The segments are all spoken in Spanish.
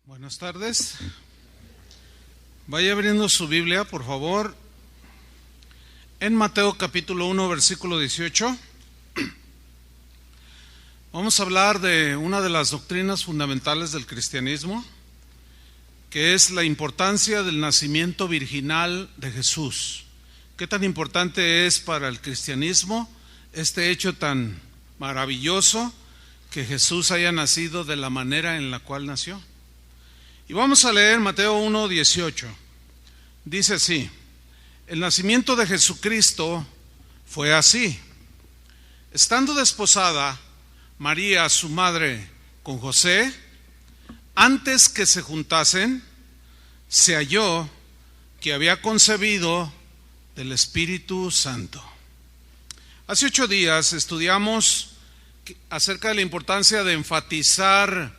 Buenas tardes. Vaya abriendo su Biblia, por favor, en Mateo capítulo 1, versículo 18. Vamos a hablar de una de las doctrinas fundamentales del cristianismo, que es la importancia del nacimiento virginal de Jesús. ¿Qué tan importante es para el cristianismo este hecho tan maravilloso que Jesús haya nacido de la manera en la cual nació? Y vamos a leer Mateo 1, 18. Dice así: el nacimiento de Jesucristo fue así. Estando desposada María, su madre, con José, antes que se juntasen, se halló que había concebido del Espíritu Santo. Hace 8 días estudiamos acerca de la importancia de enfatizar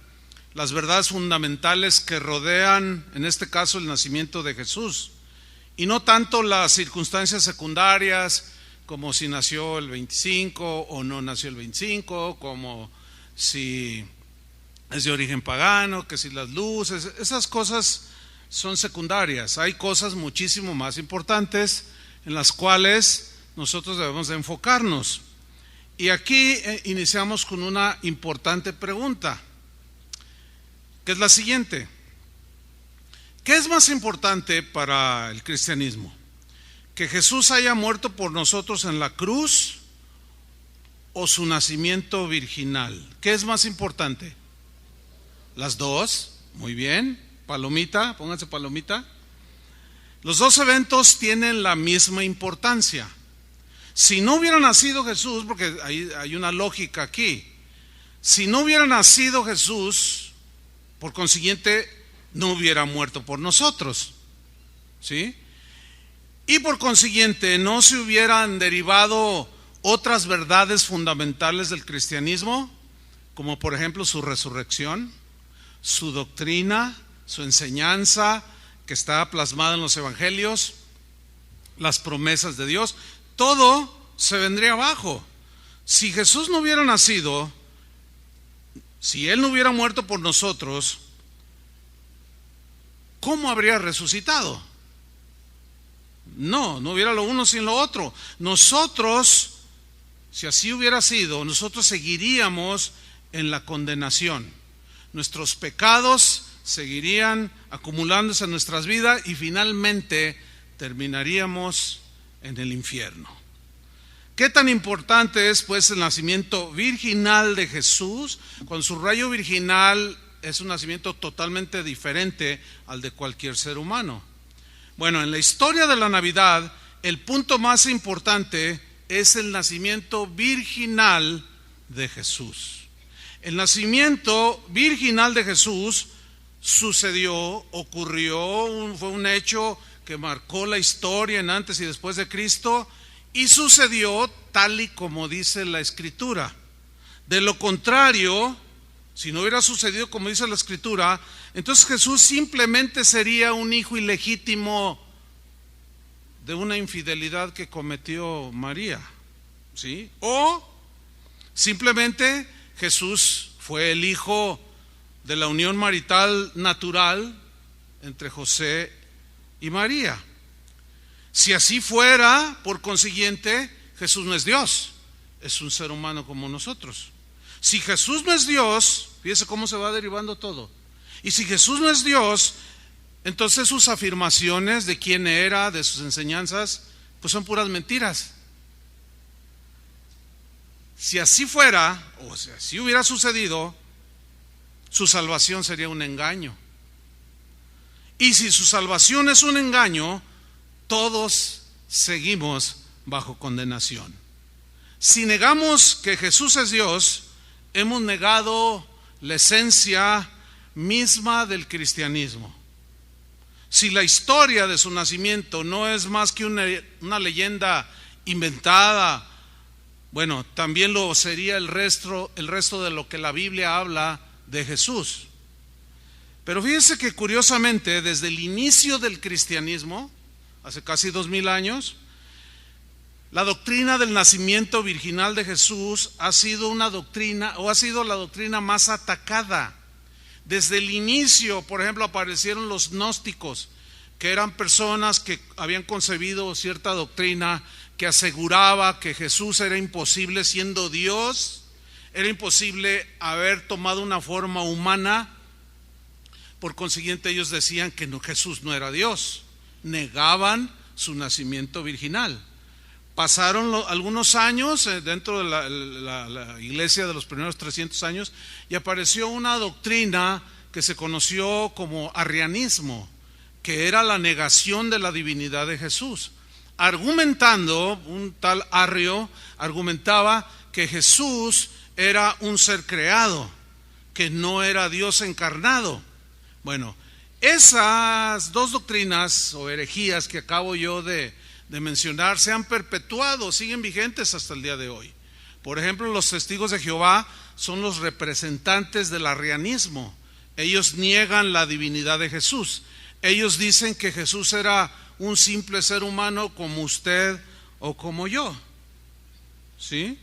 las verdades fundamentales que rodean, en este caso, el nacimiento de Jesús, y no tanto las circunstancias secundarias, como si nació el 25 o no nació el 25, como si es de origen pagano, que si las luces, esas cosas son secundarias. Hay cosas muchísimo más importantes en las cuales nosotros debemos de enfocarnos. Y aquí iniciamos con una importante pregunta, que es la siguiente: ¿qué es más importante para el cristianismo? ¿Que Jesús haya muerto por nosotros en la cruz o su nacimiento virginal? ¿Qué es más importante? Las dos. Muy bien, palomita, pónganse palomita. Los dos eventos tienen la misma importancia. Si no hubiera nacido Jesús, porque hay una lógica aquí, si no hubiera nacido Jesús, por consiguiente, no hubiera muerto por nosotros, ¿sí? Y por consiguiente, no se hubieran derivado otras verdades fundamentales del cristianismo, como por ejemplo su resurrección, su doctrina, su enseñanza, que está plasmada en los evangelios, las promesas de Dios. Todo se vendría abajo. Si Jesús no hubiera nacido, si Él no hubiera muerto por nosotros, ¿cómo habría resucitado? No hubiera lo uno sin lo otro. Nosotros, si así hubiera sido, nosotros seguiríamos en la condenación. Nuestros pecados seguirían acumulándose en nuestras vidas y finalmente terminaríamos en el infierno. ¿Qué tan importante es pues el nacimiento virginal de Jesús? Con su rayo virginal es un nacimiento totalmente diferente al de cualquier ser humano. Bueno, en la historia de la Navidad, el punto más importante es el nacimiento virginal de Jesús. El nacimiento virginal de Jesús sucedió, ocurrió, fue un hecho que marcó la historia en antes y después de Cristo, y sucedió tal y como dice la Escritura. De lo contrario, si no hubiera sucedido como dice la Escritura, entonces Jesús simplemente sería un hijo ilegítimo de una infidelidad que cometió María, ¿sí? O simplemente Jesús fue el hijo de la unión marital natural entre José y María. Si así fuera, por consiguiente, Jesús no es Dios, es un ser humano como nosotros. Si Jesús no es Dios, fíjese cómo se va derivando todo. Y si Jesús no es Dios, entonces sus afirmaciones de quién era, de sus enseñanzas, pues son puras mentiras. Si así fuera, o si así hubiera sucedido, su salvación sería un engaño. Y si su salvación es un engaño, todos seguimos bajo condenación. Si negamos que Jesús es Dios, hemos negado la esencia misma del cristianismo. Si la historia de su nacimiento no es más que una leyenda inventada, bueno, también lo sería el resto de lo que la Biblia habla de Jesús. Pero fíjense que curiosamente, desde el inicio del cristianismo, hace casi 2000 años, la doctrina del nacimiento virginal de Jesús ha sido una doctrina, o ha sido la doctrina más atacada. Desde el inicio, por ejemplo, aparecieron los gnósticos, que eran personas que habían concebido cierta doctrina que aseguraba que Jesús era imposible siendo Dios, era imposible haber tomado una forma humana. Por consiguiente, ellos decían que Jesús no era Dios, negaban su nacimiento virginal. Pasaron algunos años dentro de la iglesia de los primeros 300 años y apareció una doctrina que se conoció como arrianismo, que era la negación de la divinidad de Jesús, argumentando, un tal Arrio argumentaba que Jesús era un ser creado, que no era Dios encarnado. Bueno, esas dos doctrinas o herejías que acabo yo de mencionar se han perpetuado, siguen vigentes hasta el día de hoy. Por ejemplo, los testigos de Jehová son los representantes del arrianismo. Ellos niegan la divinidad de Jesús. Ellos dicen que Jesús era un simple ser humano como usted o como yo. ¿Sí?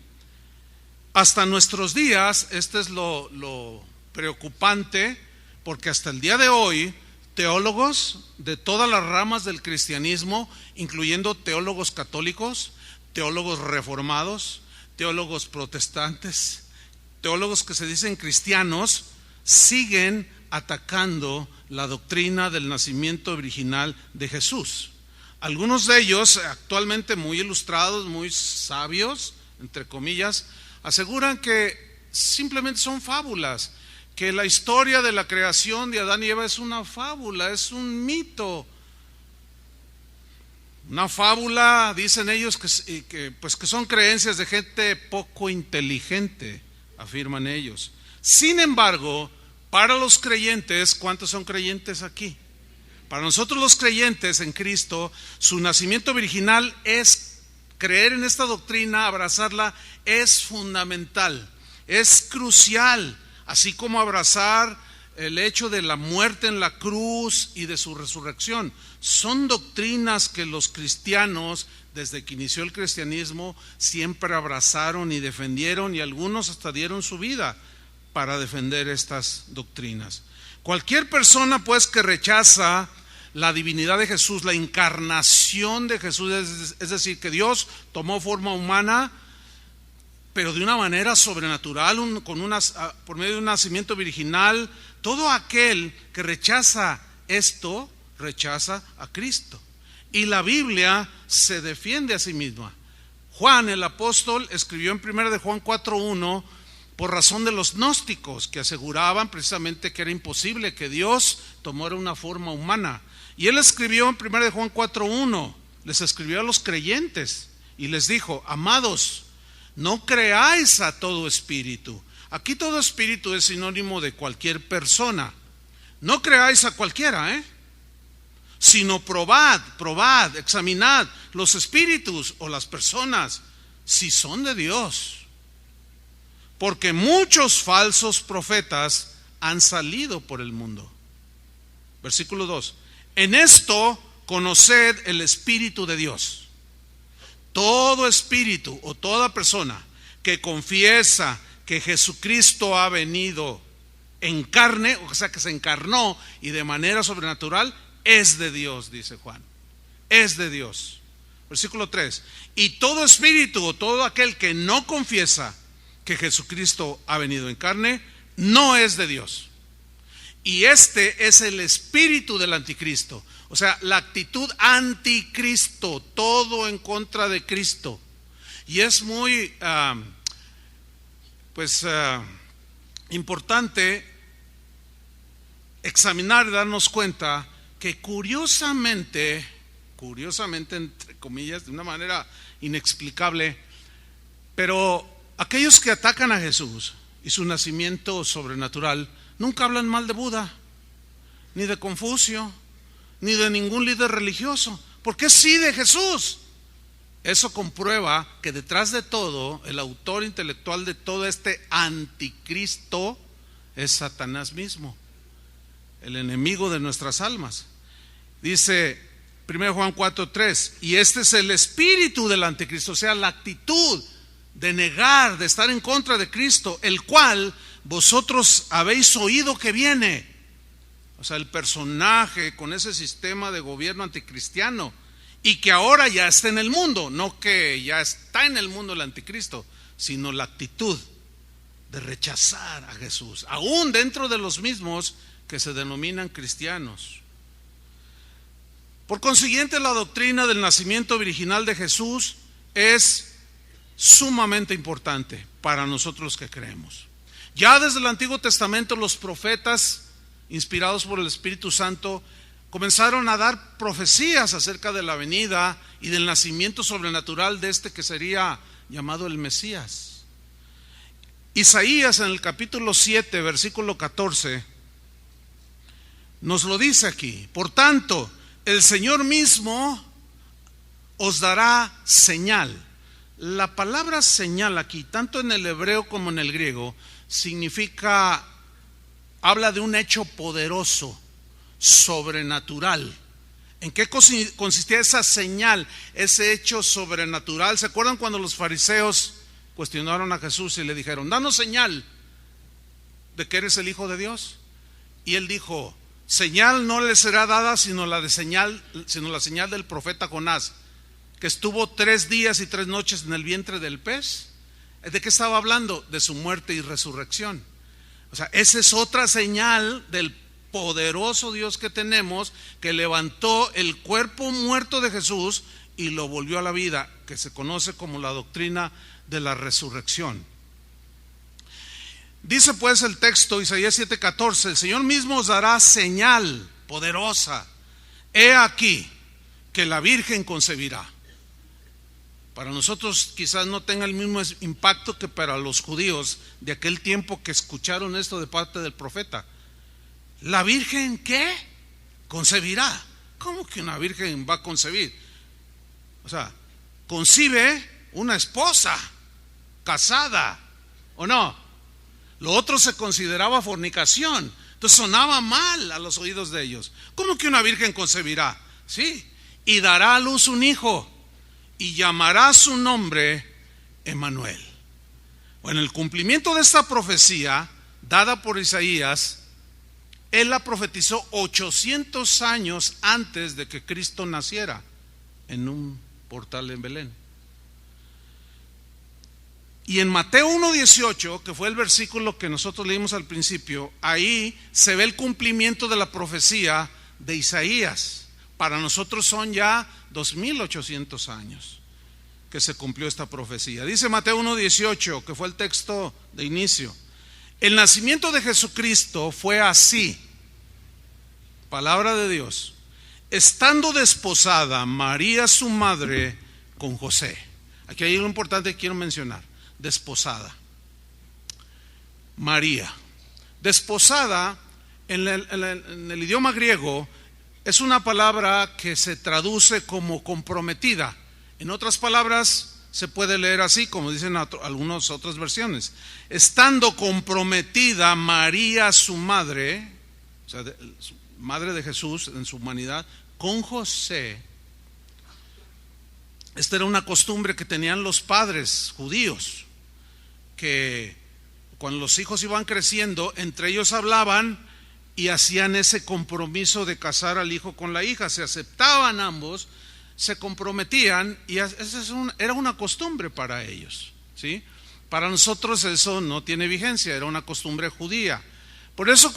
Hasta nuestros días, este es lo preocupante, porque hasta el día de hoy, teólogos de todas las ramas del cristianismo, incluyendo teólogos católicos, teólogos reformados, teólogos protestantes, teólogos que se dicen cristianos, siguen atacando la doctrina del nacimiento virginal de Jesús. Algunos de ellos, actualmente muy ilustrados, muy sabios, entre comillas, aseguran que simplemente son fábulas, que la historia de la creación de Adán y Eva es una fábula, es un mito. Una fábula, dicen ellos, que son creencias de gente poco inteligente, afirman ellos. Sin embargo, para los creyentes, ¿cuántos son creyentes aquí? Para nosotros los creyentes en Cristo, su nacimiento virginal es creer en esta doctrina, abrazarla, es fundamental, es crucial. Así como abrazar el hecho de la muerte en la cruz y de su resurrección. Son doctrinas que los cristianos, desde que inició el cristianismo, siempre abrazaron y defendieron, y algunos hasta dieron su vida para defender estas doctrinas. Cualquier persona pues que rechaza la divinidad de Jesús, la encarnación de Jesús, es decir, que Dios tomó forma humana, pero de una manera sobrenatural, por medio de un nacimiento virginal. Todo aquel que rechaza esto, rechaza a Cristo. Y la Biblia se defiende a sí misma. Juan el apóstol escribió en 1 de Juan 4:1 por razón de los gnósticos, que aseguraban precisamente que era imposible que Dios tomara una forma humana. Y él escribió en 1 de Juan 4:1, les escribió a los creyentes y les dijo: amados, no creáis a todo espíritu. Aquí todo espíritu es sinónimo de cualquier persona. No creáis a cualquiera, sino probad, examinad los espíritus o las personas, si son de Dios. Porque muchos falsos profetas han salido por el mundo. Versículo 2. En esto conoced el Espíritu de Dios. Todo espíritu o toda persona que confiesa que Jesucristo ha venido en carne, o sea que se encarnó y de manera sobrenatural, es de Dios, dice Juan. Es de Dios. Versículo 3. Y todo espíritu o todo aquel que no confiesa que Jesucristo ha venido en carne, no es de Dios. Y este es el espíritu del anticristo. O sea, la actitud anticristo, todo en contra de Cristo. Y es muy importante examinar y darnos cuenta que curiosamente, entre comillas, de una manera inexplicable, pero aquellos que atacan a Jesús y su nacimiento sobrenatural nunca hablan mal de Buda, ni de Confucio, ni de ningún líder religioso. ¿Por qué sí de Jesús? Eso comprueba que detrás de todo, el autor intelectual de todo este anticristo es Satanás mismo, el enemigo de nuestras almas. Dice 1 Juan 4:3, y este es el espíritu del anticristo, o sea, la actitud de negar, de estar en contra de Cristo, el cual vosotros habéis oído que viene. O sea, el personaje con ese sistema de gobierno anticristiano, y que ahora ya está en el mundo, no que ya está en el mundo el anticristo, sino la actitud de rechazar a Jesús, aún dentro de los mismos que se denominan cristianos. Por consiguiente, la doctrina del nacimiento virginal de Jesús es sumamente importante para nosotros que creemos. Ya desde el Antiguo Testamento los profetas, inspirados por el Espíritu Santo, comenzaron a dar profecías acerca de la venida y del nacimiento sobrenatural de este que sería llamado el Mesías. Isaías en el capítulo 7, versículo 14, nos lo dice aquí: por tanto, el Señor mismo os dará señal. La palabra señal aquí, tanto en el hebreo como en el griego, habla de un hecho poderoso, sobrenatural. ¿En qué consistía esa señal, ese hecho sobrenatural? ¿Se acuerdan cuando los fariseos cuestionaron a Jesús y le dijeron: danos señal de que eres el Hijo de Dios? Y él dijo: señal no le será dada sino la señal del profeta Jonás, que estuvo 3 días y 3 noches en el vientre del pez. ¿De qué estaba hablando? De su muerte y resurrección. O sea, esa es otra señal del poderoso Dios que tenemos, que levantó el cuerpo muerto de Jesús y lo volvió a la vida, que se conoce como la doctrina de la resurrección. Dice pues el texto, Isaías 7:14: el Señor mismo os dará señal poderosa. He aquí que la Virgen concebirá. Para nosotros quizás no tenga el mismo impacto que para los judíos de aquel tiempo que escucharon esto de parte del profeta. ¿La Virgen qué? Concebirá. ¿Cómo que una virgen va a concebir? O sea, concibe una esposa casada, ¿o no? Lo otro se consideraba fornicación. Entonces sonaba mal a los oídos de ellos. ¿Cómo que una virgen concebirá? Sí, y dará a luz un hijo, y llamará su nombre Emmanuel. Bueno, el cumplimiento de esta profecía dada por Isaías, él la profetizó 800 años antes de que Cristo naciera en un portal en Belén. Y en Mateo 1:18, que fue el versículo que nosotros leímos al principio, ahí se ve el cumplimiento de la profecía de Isaías. Para nosotros son ya 2800 años que se cumplió esta profecía. Dice Mateo 1:18, que fue el texto de inicio: el nacimiento de Jesucristo fue así, palabra de Dios, estando desposada María su madre con José. Aquí hay algo importante que quiero mencionar: desposada. María. Desposada en el idioma griego es una palabra que se traduce como comprometida. En otras palabras se puede leer así, como dicen algunas otras versiones: estando comprometida María su madre, o sea, su madre de Jesús en su humanidad, con José. Esta era una costumbre que tenían los padres judíos, que cuando los hijos iban creciendo, entre ellos hablaban y hacían ese compromiso de casar al hijo con la hija. Se aceptaban ambos, se comprometían, y esa era una costumbre para ellos, ¿sí? Para nosotros eso no tiene vigencia, era una costumbre judía. Por eso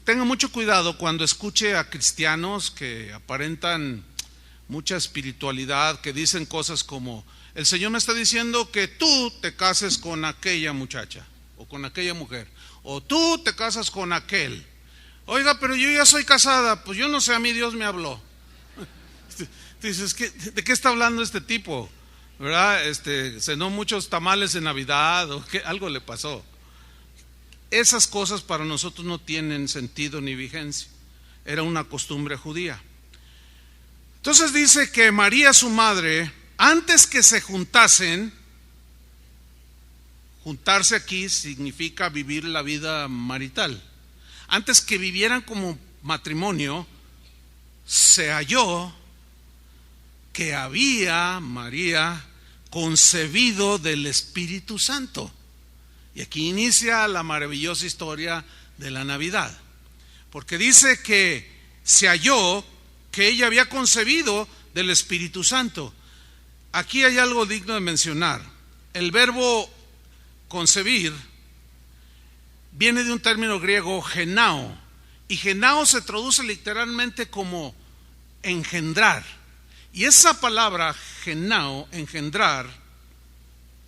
tenga mucho cuidado cuando escuche a cristianos que aparentan mucha espiritualidad, que dicen cosas como: el Señor me está diciendo que tú te cases con aquella muchacha o con aquella mujer, o tú te casas con aquel. Oiga, pero yo ya soy casada. Pues yo no sé, a mí Dios me habló. Dices, ¿de qué está hablando este tipo? ¿Verdad? Cenó muchos tamales en Navidad, o que algo le pasó. Esas cosas para nosotros no tienen sentido ni vigencia. Era una costumbre judía. Entonces dice que María su madre, antes que se juntasen, juntarse aquí significa vivir la vida marital, antes que vivieran como matrimonio, se halló que había María concebido del Espíritu Santo. Y aquí inicia la maravillosa historia de la Navidad, porque dice que se halló que ella había concebido del Espíritu Santo. Aquí hay algo digno de mencionar. El verbo concebir viene de un término griego genao, y genao se traduce literalmente como engendrar. Y esa palabra genao, engendrar,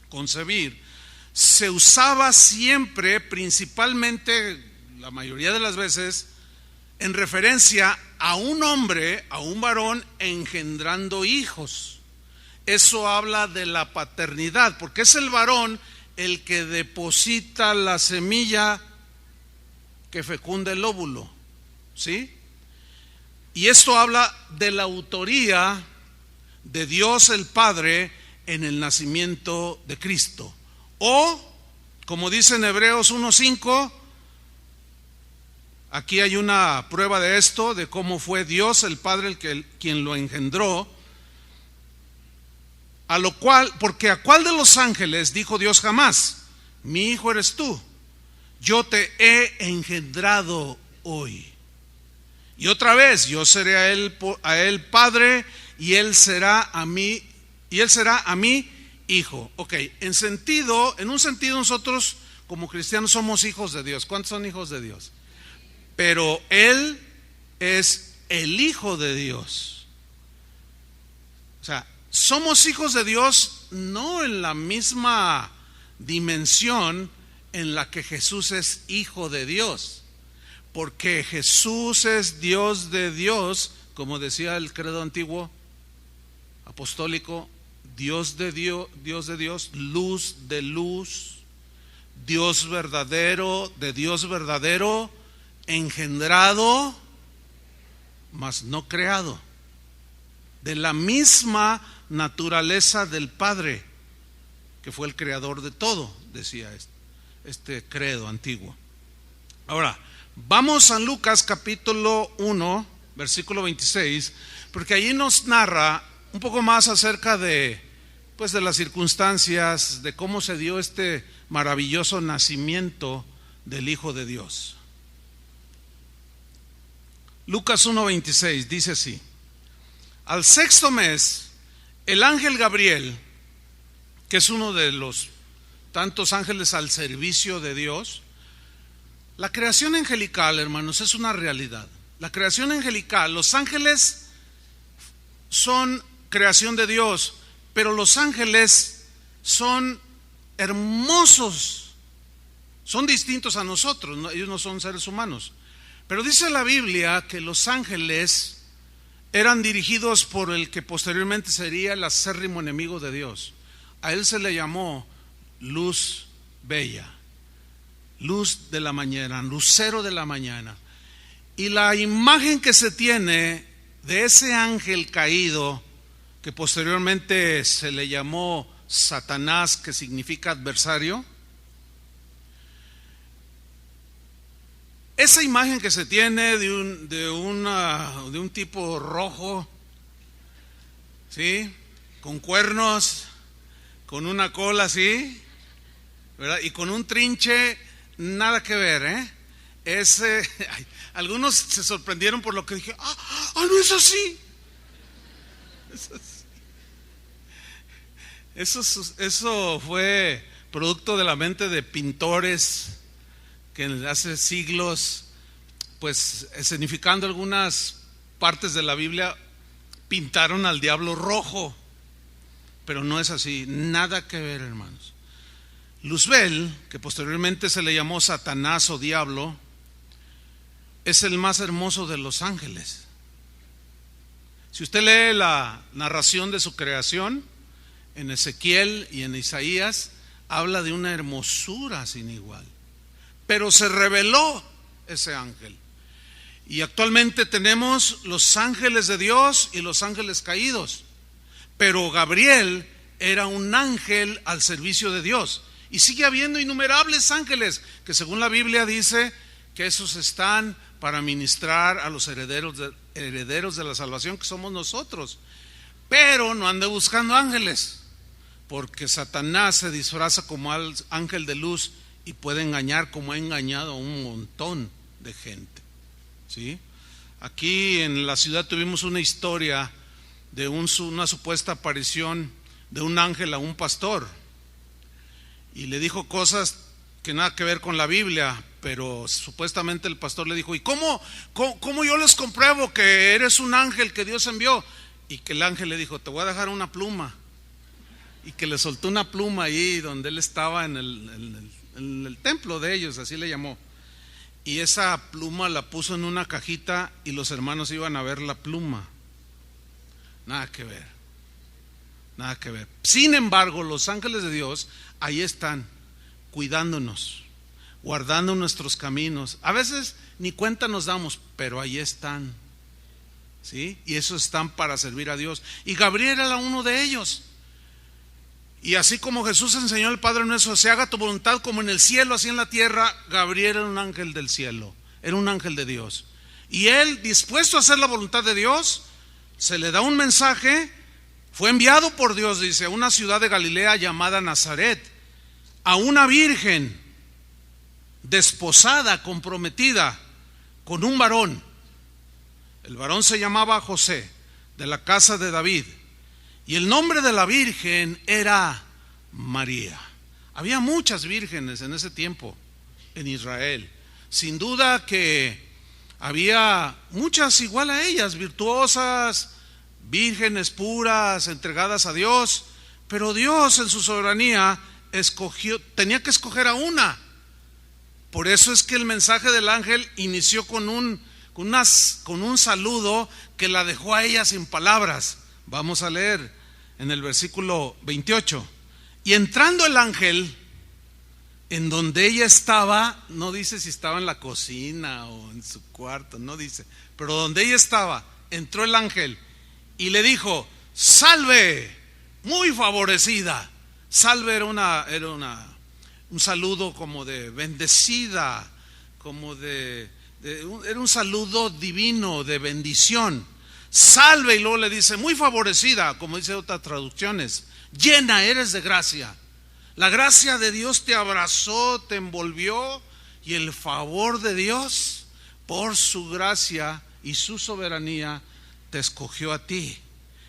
concebir, se usaba siempre, principalmente, la mayoría de las veces, en referencia a un hombre, a un varón engendrando hijos. Eso habla de la paternidad, porque es el varón el que deposita la semilla que fecunda el óvulo, ¿sí? Y esto habla de la autoría de Dios el Padre en el nacimiento de Cristo. O, como dice en Hebreos 1:5, aquí hay una prueba de esto, de cómo fue Dios el Padre quien lo engendró. A lo cual, porque a cuál de los ángeles dijo Dios jamás: mi hijo eres tú, yo te he engendrado hoy. Y otra vez, yo seré a él padre, y él será a mí hijo. Ok, en un sentido nosotros como cristianos somos hijos de Dios. ¿Cuántos son hijos de Dios? Pero él es el Hijo de Dios. O sea, somos hijos de Dios no en la misma dimensión en la que Jesús es Hijo de Dios, porque Jesús es Dios de Dios, como decía el credo antiguo apostólico, Dios de Dios, luz de luz, Dios verdadero de Dios verdadero, engendrado, mas no creado, de la misma naturaleza del Padre, que fue el creador de todo, decía este credo antiguo. Ahora, vamos a Lucas capítulo 1, versículo 26, porque allí nos narra un poco más acerca de las circunstancias, de cómo se dio este maravilloso nacimiento del Hijo de Dios. Lucas 1:26 dice así: al sexto mes, el ángel Gabriel, que es uno de los tantos ángeles al servicio de Dios. La creación angelical, hermanos, es una realidad. La creación angelical, los ángeles son creación de Dios, pero los ángeles son hermosos, son distintos a nosotros, ellos no son seres humanos. Pero dice la Biblia que los ángeles eran dirigidos por el que posteriormente sería el acérrimo enemigo de Dios. A él se le llamó luz bella, luz de la mañana, lucero de la mañana. Y la imagen que se tiene de ese ángel caído, que posteriormente se le llamó Satanás, que significa adversario, esa imagen que se tiene de un tipo rojo, ¿sí?, con cuernos, con una cola así, ¿verdad?, y con un trinche, nada que ver, algunos se sorprendieron por lo que dije. No es así. Eso fue producto de la mente de pintores que hace siglos, escenificando algunas partes de la Biblia, pintaron al diablo rojo, pero no es así, nada que ver, hermanos. Luzbel, que posteriormente se le llamó Satanás o diablo, es el más hermoso de los ángeles. Si usted lee la narración de su creación en Ezequiel y en Isaías, habla de una hermosura sin igual. Pero se reveló ese ángel. Y actualmente tenemos los ángeles de Dios y los ángeles caídos. Pero Gabriel era un ángel al servicio de Dios. Y sigue habiendo innumerables ángeles que, según la Biblia, dice que esos están para ministrar a los herederos de la salvación, que somos nosotros. Pero no ande buscando ángeles, porque Satanás se disfraza como ángel de luz y puede engañar como ha engañado a un montón de gente, ¿sí? Aquí en la ciudad tuvimos una historia de una supuesta aparición de un ángel a un pastor, y le dijo cosas que nada que ver con la Biblia, pero supuestamente el pastor le dijo: ¿y cómo yo les compruebo que eres un ángel que Dios envió? Y que el ángel le dijo: te voy a dejar una pluma. Y que le soltó una pluma ahí donde él estaba en el templo de ellos, así le llamó. Y esa pluma la puso en una cajita y los hermanos iban a ver la pluma. Nada que ver, nada que ver. Sin embargo, los ángeles de Dios ahí están, cuidándonos, guardando nuestros caminos. A veces ni cuenta nos damos, pero ahí están, ¿sí? Y esos están para servir a Dios. Y Gabriel era uno de ellos. Y así como Jesús enseñó al Padre Nuestro: se haga tu voluntad como en el cielo, así en la tierra, Gabriel era un ángel del cielo, era un ángel de Dios. Y él, dispuesto a hacer la voluntad de Dios, se le da un mensaje. Fue enviado por Dios, dice, a una ciudad de Galilea llamada Nazaret, a una virgen desposada, comprometida con un varón. El varón se llamaba José, de la casa de David, y el nombre de la virgen era María. Había muchas vírgenes en ese tiempo en Israel. Sin duda que había muchas igual a ellas, virtuosas, vírgenes puras, entregadas a Dios, pero Dios en su soberanía tenía que escoger a una. Por eso es que el mensaje del ángel inició con un saludo que la dejó a ella sin palabras. Vamos a leer en el versículo 28. Y entrando el ángel en donde ella estaba, no dice si estaba en la cocina o en su cuarto, no dice, pero donde ella estaba, entró el ángel y le dijo: salve, muy favorecida. Salve era un saludo como de bendecida, como era un saludo divino de bendición. Salve, y luego le dice: muy favorecida, como dice otras traducciones, llena eres de gracia. La gracia de Dios te abrazó, te envolvió, y el favor de Dios, por su gracia y su soberanía, te escogió a ti.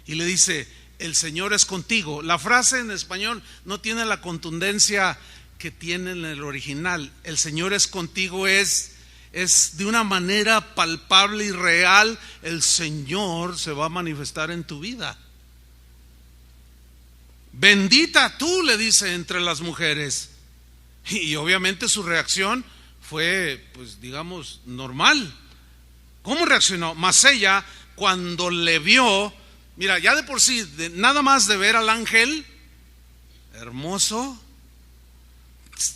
Y le dice: el Señor es contigo. La frase en español no tiene la contundencia que tiene en el original. El Señor es contigo es de una manera palpable y real. El Señor se va a manifestar en tu vida. Bendita tú, le dice, entre las mujeres. Y obviamente su reacción fue, pues digamos, normal. ¿Cómo reaccionó? Mas ella, cuando le vio, mira, ya de por sí, nada más de ver al ángel hermoso,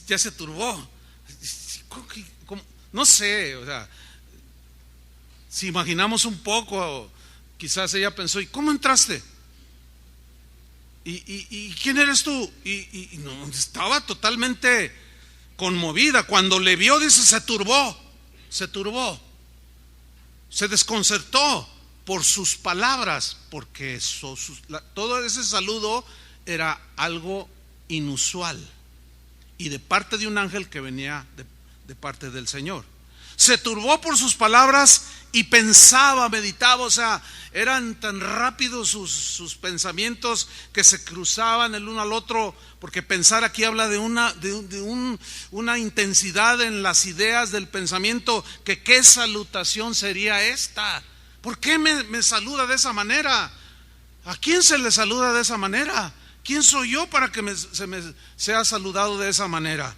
ya se turbó. ¿Cómo? No sé, o sea, si imaginamos un poco, quizás ella pensó: ¿y cómo entraste? ¿Y quién eres tú? Y no, estaba totalmente conmovida. Cuando le vio, dice, se turbó, se desconcertó por sus palabras, porque todo ese saludo era algo inusual y de parte de un ángel que venía de parte del Señor. Se turbó por sus palabras y pensaba, meditaba, o sea, eran tan rápidos sus pensamientos que se cruzaban el uno al otro, porque pensar aquí habla de una intensidad en las ideas del pensamiento, que qué salutación sería esta. ¿Por qué me saluda de esa manera? ¿A quién se le saluda de esa manera? ¿Quién soy yo para que se me sea saludado de esa manera?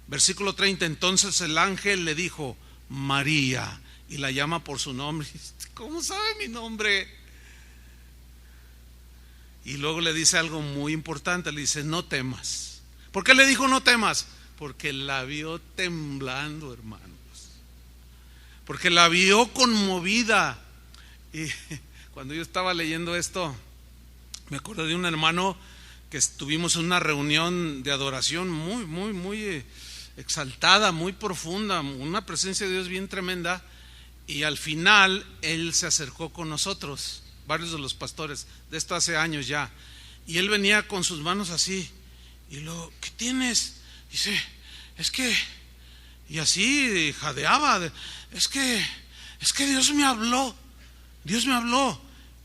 Versículo 30, entonces el ángel le dijo: María, y la llama por su nombre. ¿Cómo sabe mi nombre? Y luego le dice algo muy importante, le dice: no temas. ¿Por qué le dijo no temas? Porque la vio temblando, hermanos, porque la vio conmovida. Y cuando yo estaba leyendo esto, me acuerdo de un hermano que estuvimos en una reunión de adoración muy exaltada, muy profunda, una presencia de Dios bien tremenda, y al final él se acercó con nosotros, varios de los pastores, de esto hace años ya, y él venía con sus manos así, y luego: ¿qué tienes? Dice: y así jadeaba, es que Dios me habló.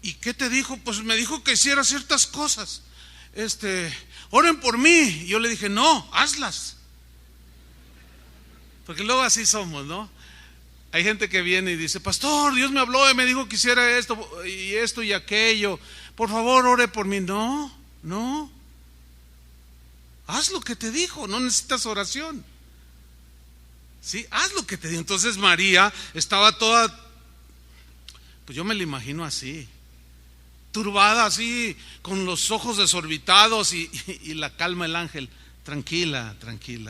¿Y qué te dijo? Pues me dijo que hiciera ciertas cosas. Oren por mí. Y yo le dije, no, hazlas. Porque luego así somos, ¿no? Hay gente que viene y dice, pastor, Dios me habló y me dijo que hiciera esto y aquello. Por favor, ore por mí. No. Haz lo que te dijo, no necesitas oración. Sí, haz lo que te dijo. Entonces María estaba toda, pues yo me la imagino así, turbada así, con los ojos desorbitados y la calma el ángel. Tranquila,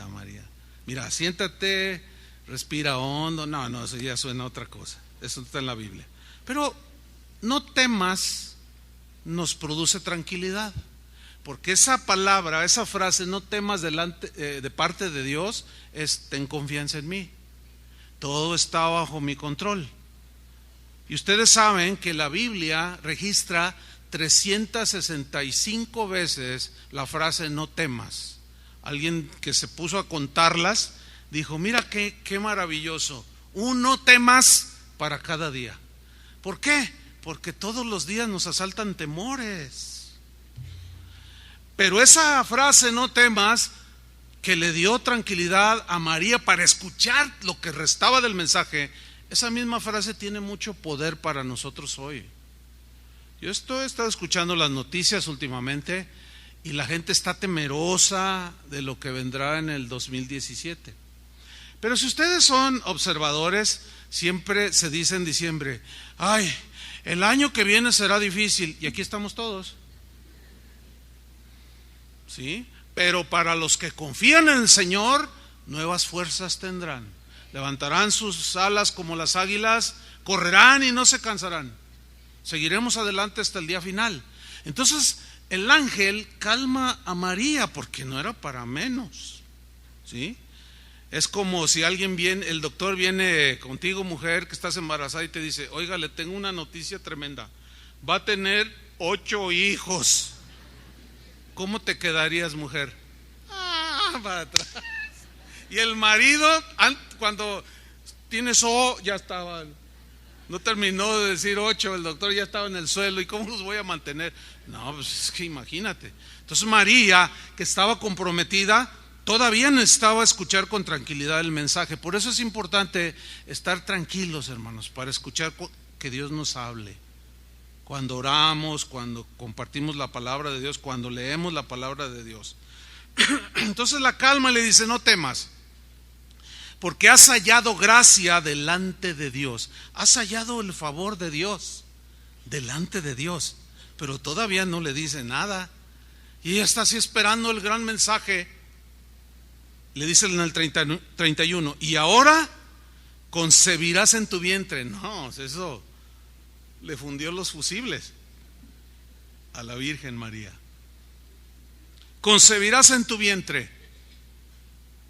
María. Mira, siéntate, respira hondo. No, eso ya suena a otra cosa. Eso está en la Biblia. Pero no temas nos produce tranquilidad. Porque esa palabra, esa frase, no temas de parte de Dios, es ten confianza en mí. Todo está bajo mi control. Y ustedes saben que la Biblia registra 365 veces la frase no temas. Alguien que se puso a contarlas dijo, mira qué maravilloso, un no temas para cada día. ¿Por qué? Porque todos los días nos asaltan temores. Pero esa frase no temas, que le dio tranquilidad a María para escuchar lo que restaba del mensaje, esa misma frase tiene mucho poder para nosotros hoy. Yo he estado escuchando las noticias últimamente y la gente está temerosa de lo que vendrá en el 2017. Pero si ustedes son observadores, siempre se dice en diciembre, ay, el año que viene será difícil, y aquí estamos todos. ¿Sí? Pero para los que confían en el Señor, nuevas fuerzas tendrán. Levantarán sus alas como las águilas, correrán y no se cansarán. Seguiremos adelante hasta el día final. Entonces el ángel calma a María, porque no era para menos. ¿Sí? Es como si alguien viene, el doctor viene contigo, mujer, que estás embarazada, y te dice, oiga, le tengo una noticia tremenda, va a tener 8 hijos. ¿Cómo te quedarías, mujer? Para atrás. Y el marido, cuando tienes ya estaba, no terminó de decir 8, el doctor ya estaba en el suelo. ¿Y cómo los voy a mantener? No, pues es que imagínate. Entonces María, que estaba comprometida, todavía necesitaba escuchar con tranquilidad el mensaje. Por eso es importante estar tranquilos, hermanos, para escuchar que Dios nos hable. Cuando oramos, cuando compartimos la palabra de Dios, cuando leemos la palabra de Dios. Entonces la calma le dice, no temas, porque has hallado gracia delante de Dios. Has hallado el favor de Dios delante de Dios. Pero todavía no le dice nada. Y ella está así esperando el gran mensaje. Le dice en el 31, y ahora concebirás en tu vientre. No, eso le fundió los fusibles a la Virgen María. Concebirás en tu vientre.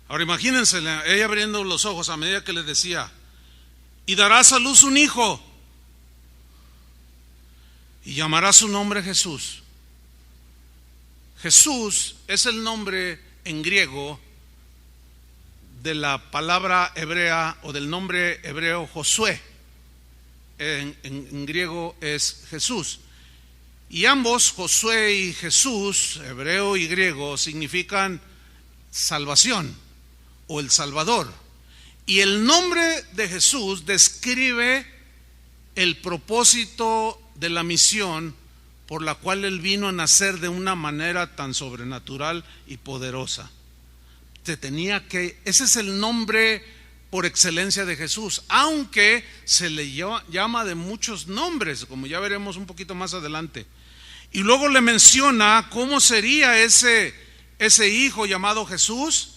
Ahora imagínense, ella abriendo los ojos a medida que le decía, y darás a luz un hijo, y llamarás su nombre Jesús. Jesús es el nombre en griego de la palabra hebrea o del nombre hebreo Josué. En griego es Jesús, y ambos, Josué y Jesús, hebreo y griego, significan salvación o el Salvador. Y el nombre de Jesús describe el propósito de la misión por la cual Él vino a nacer de una manera tan sobrenatural y poderosa. Ese es el nombre por excelencia de Jesús, aunque se le llama de muchos nombres, como ya veremos un poquito más adelante. Y luego le menciona cómo sería ese hijo llamado Jesús.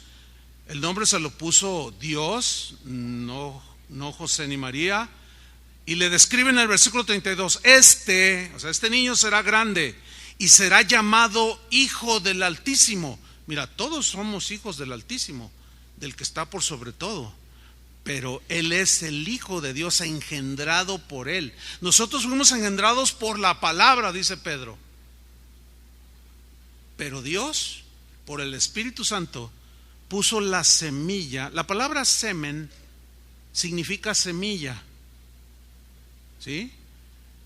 El nombre se lo puso Dios, no José ni María. Y le describe en el versículo 32, este niño será grande y será llamado Hijo del Altísimo. Mira, todos somos hijos del Altísimo, del que está por sobre todo. Pero Él es el Hijo de Dios, engendrado por Él. Nosotros fuimos engendrados por la palabra, dice Pedro. Pero Dios, por el Espíritu Santo, puso la semilla. La palabra semen significa semilla, ¿sí?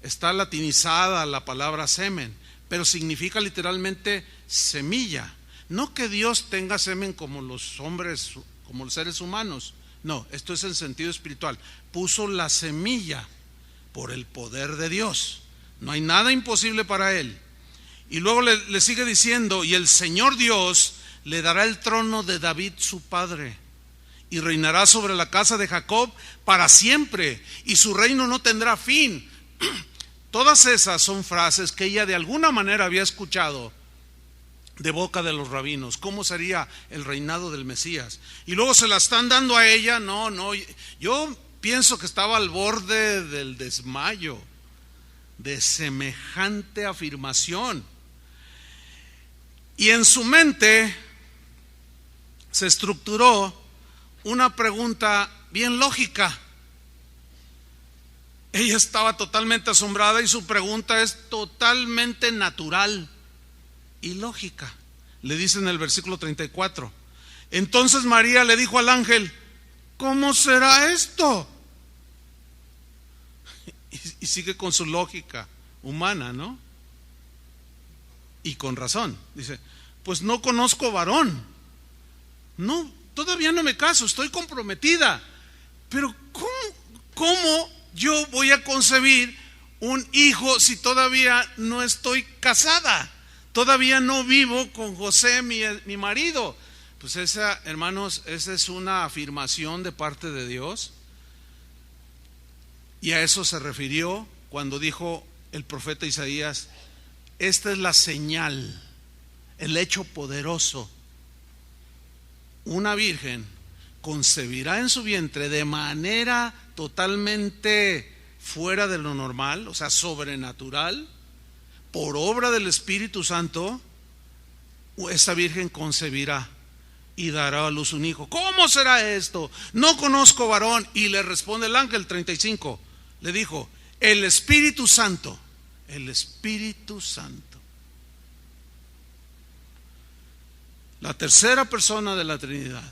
Está latinizada la palabra semen, pero significa literalmente semilla. No que Dios tenga semen como los hombres, como los seres humanos. No, esto es en sentido espiritual. Puso la semilla por el poder de Dios. No hay nada imposible para Él. Y luego le sigue diciendo, y el Señor Dios le dará el trono de David su padre, y reinará sobre la casa de Jacob para siempre, y su reino no tendrá fin. Todas esas son frases que ella de alguna manera había escuchado de boca de los rabinos. ¿Cómo sería el reinado del Mesías? Y luego se la están dando a ella. No, yo pienso que estaba al borde del desmayo de semejante afirmación. Y en su mente se estructuró una pregunta bien lógica. Ella estaba totalmente asombrada y su pregunta es totalmente natural y lógica. Le dice en el versículo 34. Entonces María le dijo al ángel: ¿cómo será esto? Y sigue con su lógica humana, ¿no? Y con razón. Dice: pues no conozco varón. No, todavía no me caso, estoy comprometida. Pero ¿cómo yo voy a concebir un hijo si todavía no estoy casada? Todavía no vivo con José, mi marido. Pues esa, hermanos, esa es una afirmación de parte de Dios. Y a eso se refirió cuando dijo el profeta Isaías: esta es la señal, el hecho poderoso. Una virgen concebirá en su vientre de manera totalmente fuera de lo normal, o sea, sobrenatural, por obra del Espíritu Santo. Esa virgen concebirá y dará a luz un hijo. ¿Cómo será esto? No conozco varón. Y le responde el ángel 35. Le dijo: el Espíritu Santo, el Espíritu Santo, la tercera persona de la Trinidad,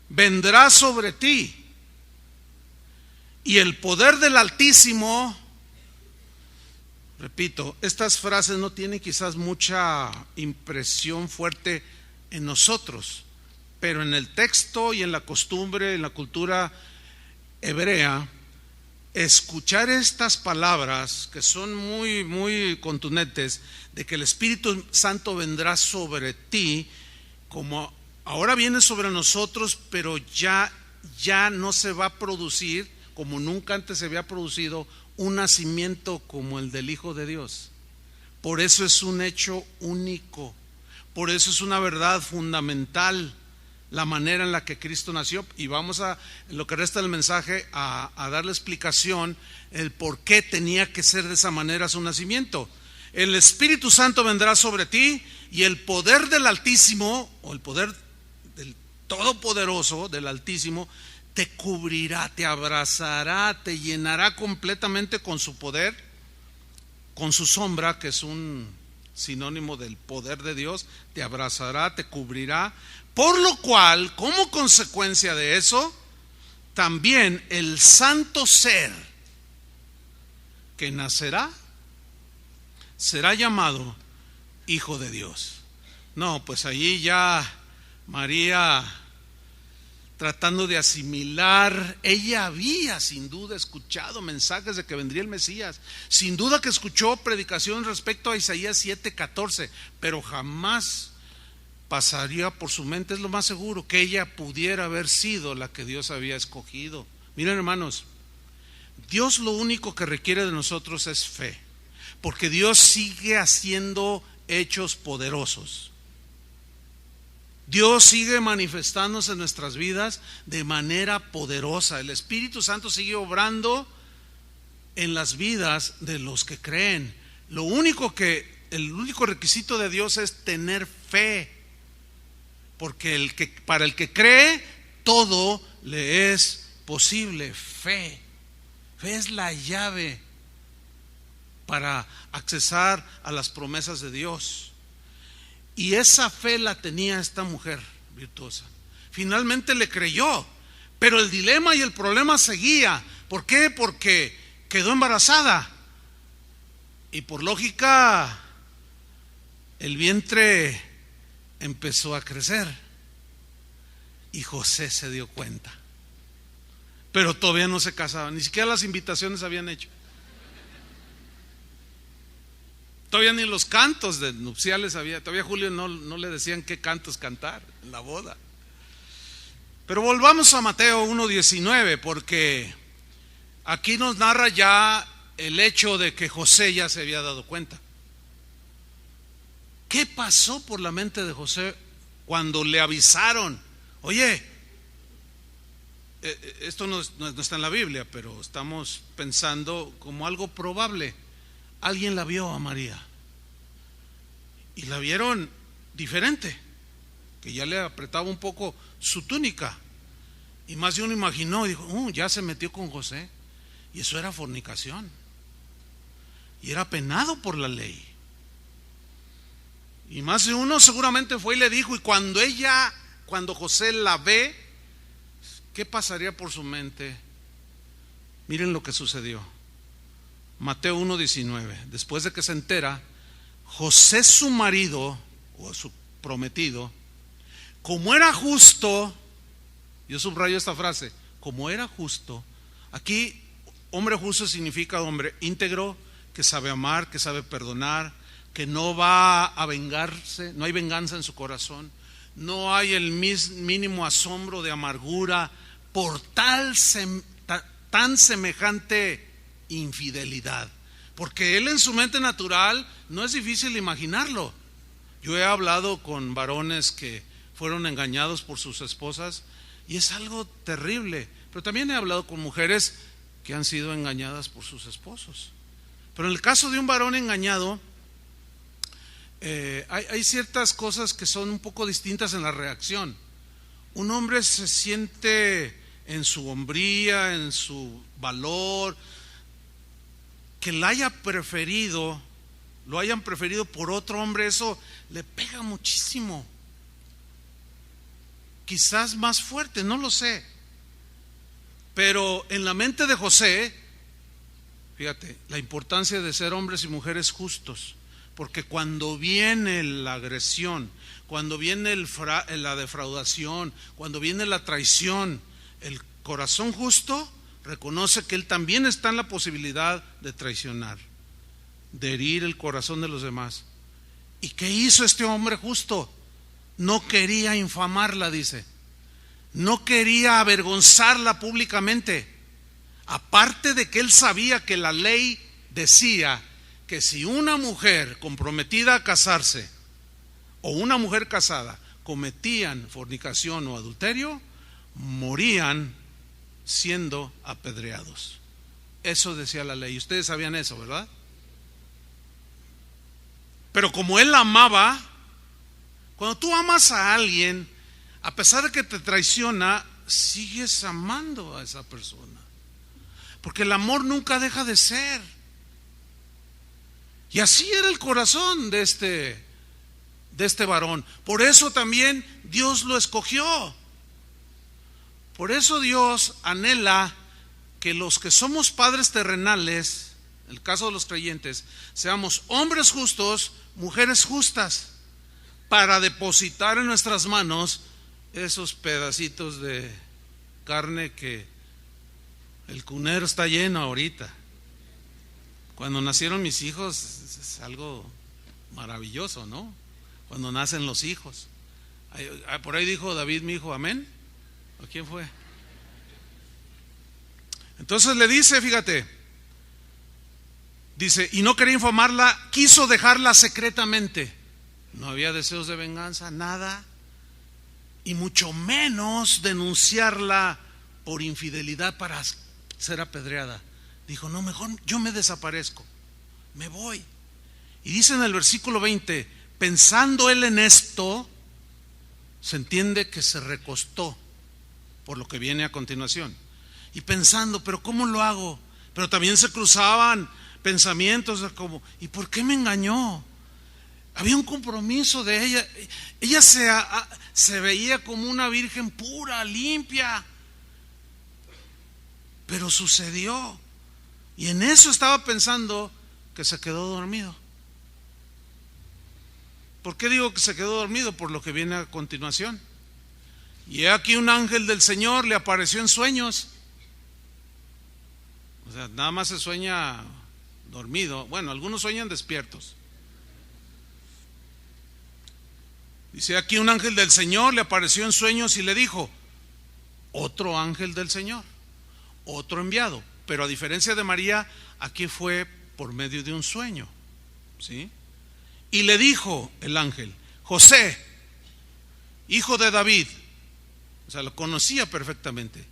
vendrá sobre ti, y el poder del Altísimo. Repito, estas frases no tienen quizás mucha impresión fuerte en nosotros, pero en el texto y en la costumbre, en la cultura hebrea, escuchar estas palabras que son muy, muy contundentes, de que el Espíritu Santo vendrá sobre ti, como ahora viene sobre nosotros, pero ya no se va a producir como nunca antes se había producido un nacimiento como el del Hijo de Dios. Por eso es un hecho único, por eso es una verdad fundamental la manera en la que Cristo nació. Y vamos a, en lo que resta del mensaje, a darle explicación el por qué tenía que ser de esa manera su nacimiento. El Espíritu Santo vendrá sobre ti, y el poder del Altísimo, o el poder del Todopoderoso, del Altísimo, te cubrirá, te abrazará, te llenará completamente con su poder, con su sombra, que es un sinónimo del poder de Dios. Te abrazará, te cubrirá, por lo cual, como consecuencia de eso, también el santo ser que nacerá será llamado Hijo de Dios. No, pues allí ya María, tratando de asimilar, ella había sin duda escuchado mensajes de que vendría el Mesías, sin duda que escuchó predicación respecto a Isaías 7:14, pero jamás pasaría por su mente, es lo más seguro, que ella pudiera haber sido la que Dios había escogido. Miren, hermanos, Dios lo único que requiere de nosotros es fe, porque Dios sigue haciendo hechos poderosos. Dios sigue manifestándose en nuestras vidas de manera poderosa. El Espíritu Santo sigue obrando en las vidas de los que creen. El único requisito de Dios es tener fe, porque para el que cree todo le es posible. Fe es la llave para accesar a las promesas de Dios. Y esa fe la tenía esta mujer, virtuosa. Finalmente le creyó, pero el dilema y el problema seguía. ¿Por qué? Porque quedó embarazada y por lógica el vientre empezó a crecer y José se dio cuenta, pero todavía no se casaba, ni siquiera las invitaciones habían hecho, todavía ni los cantos de nupciales había, todavía Julio no le decían qué cantos cantar en la boda. Pero volvamos a Mateo 1:19, porque aquí nos narra ya el hecho de que José ya se había dado cuenta. ¿Qué pasó por la mente de José cuando le avisaron? Oye, esto no está en la Biblia, pero estamos pensando como algo probable. Alguien la vio a María y la vieron diferente, que ya le apretaba un poco su túnica, y más de uno imaginó y dijo, ya se metió con José, y eso era fornicación y era penado por la ley. Y más de uno seguramente fue y le dijo, y cuando José la ve, ¿qué pasaría por su mente? Miren lo que sucedió. Mateo 1:19. Después de que se entera, José su marido, o su prometido, como era justo, yo subrayo esta frase, como era justo. Aquí, hombre justo significa hombre íntegro, que sabe amar, que sabe perdonar, que no va a vengarse, no hay venganza en su corazón, no hay el mínimo asombro de amargura por tan semejante infidelidad, porque él en su mente natural no es difícil imaginarlo. Yo he hablado con varones que fueron engañados por sus esposas y es algo terrible, pero también he hablado con mujeres que han sido engañadas por sus esposos. Pero en el caso de un varón engañado, hay ciertas cosas que son un poco distintas en la reacción. Un hombre se siente en su hombría, en su valor, que lo hayan preferido por otro hombre, eso le pega muchísimo. Quizás más fuerte, no lo sé. Pero en la mente de José, fíjate, la importancia de ser hombres y mujeres justos. Porque cuando viene la agresión, cuando viene la defraudación, cuando viene la traición, el corazón justo reconoce que él también está en la posibilidad de traicionar, de herir el corazón de los demás. ¿Y qué hizo este hombre justo? No quería infamarla, dice. No quería avergonzarla públicamente. Aparte de que él sabía que la ley decía que si una mujer comprometida a casarse o una mujer casada cometían fornicación o adulterio, morían siendo apedreados. Eso decía la ley. Ustedes sabían eso, ¿verdad? Pero como él la amaba, cuando tú amas a alguien, a pesar de que te traiciona, sigues amando a esa persona, porque el amor nunca deja de ser. Y así era el corazón de este varón. Por eso también Dios lo escogió. Por eso Dios anhela que los que somos padres terrenales, en el caso de los creyentes, seamos hombres justos, mujeres justas, para depositar en nuestras manos esos pedacitos de carne que el cunero está lleno ahorita. Cuando nacieron mis hijos es algo maravilloso, ¿no? Cuando nacen los hijos. Por ahí dijo David, mi hijo, amén. ¿O quién fue? Entonces le dice, fíjate, dice, y no quería infamarla, quiso dejarla secretamente. No había deseos de venganza, nada, y mucho menos denunciarla por infidelidad para ser apedreada. Dijo, no, mejor yo me desaparezco, me voy. Y dice en el versículo 20, pensando él en esto, se entiende que se recostó por lo que viene a continuación. Y pensando, pero ¿cómo lo hago? Pero también se cruzaban pensamientos de como, ¿y por qué me engañó? Había un compromiso de ella. Ella se veía como una virgen pura, limpia. Pero sucedió. Y en eso estaba pensando que se quedó dormido. ¿Por qué digo que se quedó dormido? Por lo que viene a continuación. Y he aquí un ángel del Señor le apareció en sueños. O sea, nada más se sueña dormido. Bueno, algunos sueñan despiertos. Dice: aquí un ángel del Señor le apareció en sueños y le dijo: otro ángel del Señor, otro enviado. Pero a diferencia de María, aquí fue por medio de un sueño, ¿sí? Y le dijo el ángel: José, hijo de David. O sea, lo conocía perfectamente.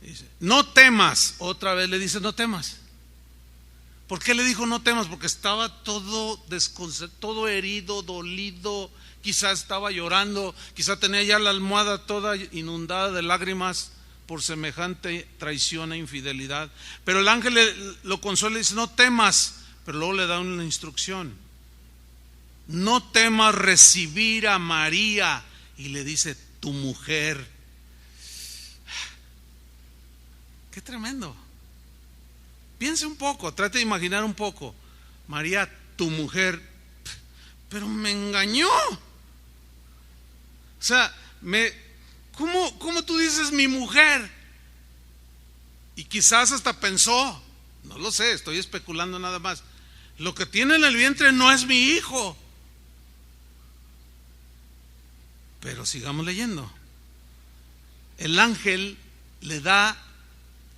Dice: no temas. Otra vez le dice: no temas. ¿Por qué le dijo no temas? Porque estaba todo desconcertado, todo herido, dolido. Quizás estaba llorando, quizás tenía ya la almohada toda inundada de lágrimas por semejante traición e infidelidad. Pero el ángel lo consuela y dice: no temas. Pero luego le da una instrucción: no temas recibir a María. Y le dice: tu mujer. Qué tremendo. Piense un poco, trate de imaginar un poco. María, tu mujer. Pero me engañó. O sea, ¿cómo tú dices mi mujer? Y quizás hasta pensó, no lo sé, estoy especulando nada más, lo que tiene en el vientre no es mi hijo. Pero sigamos leyendo. El ángel le da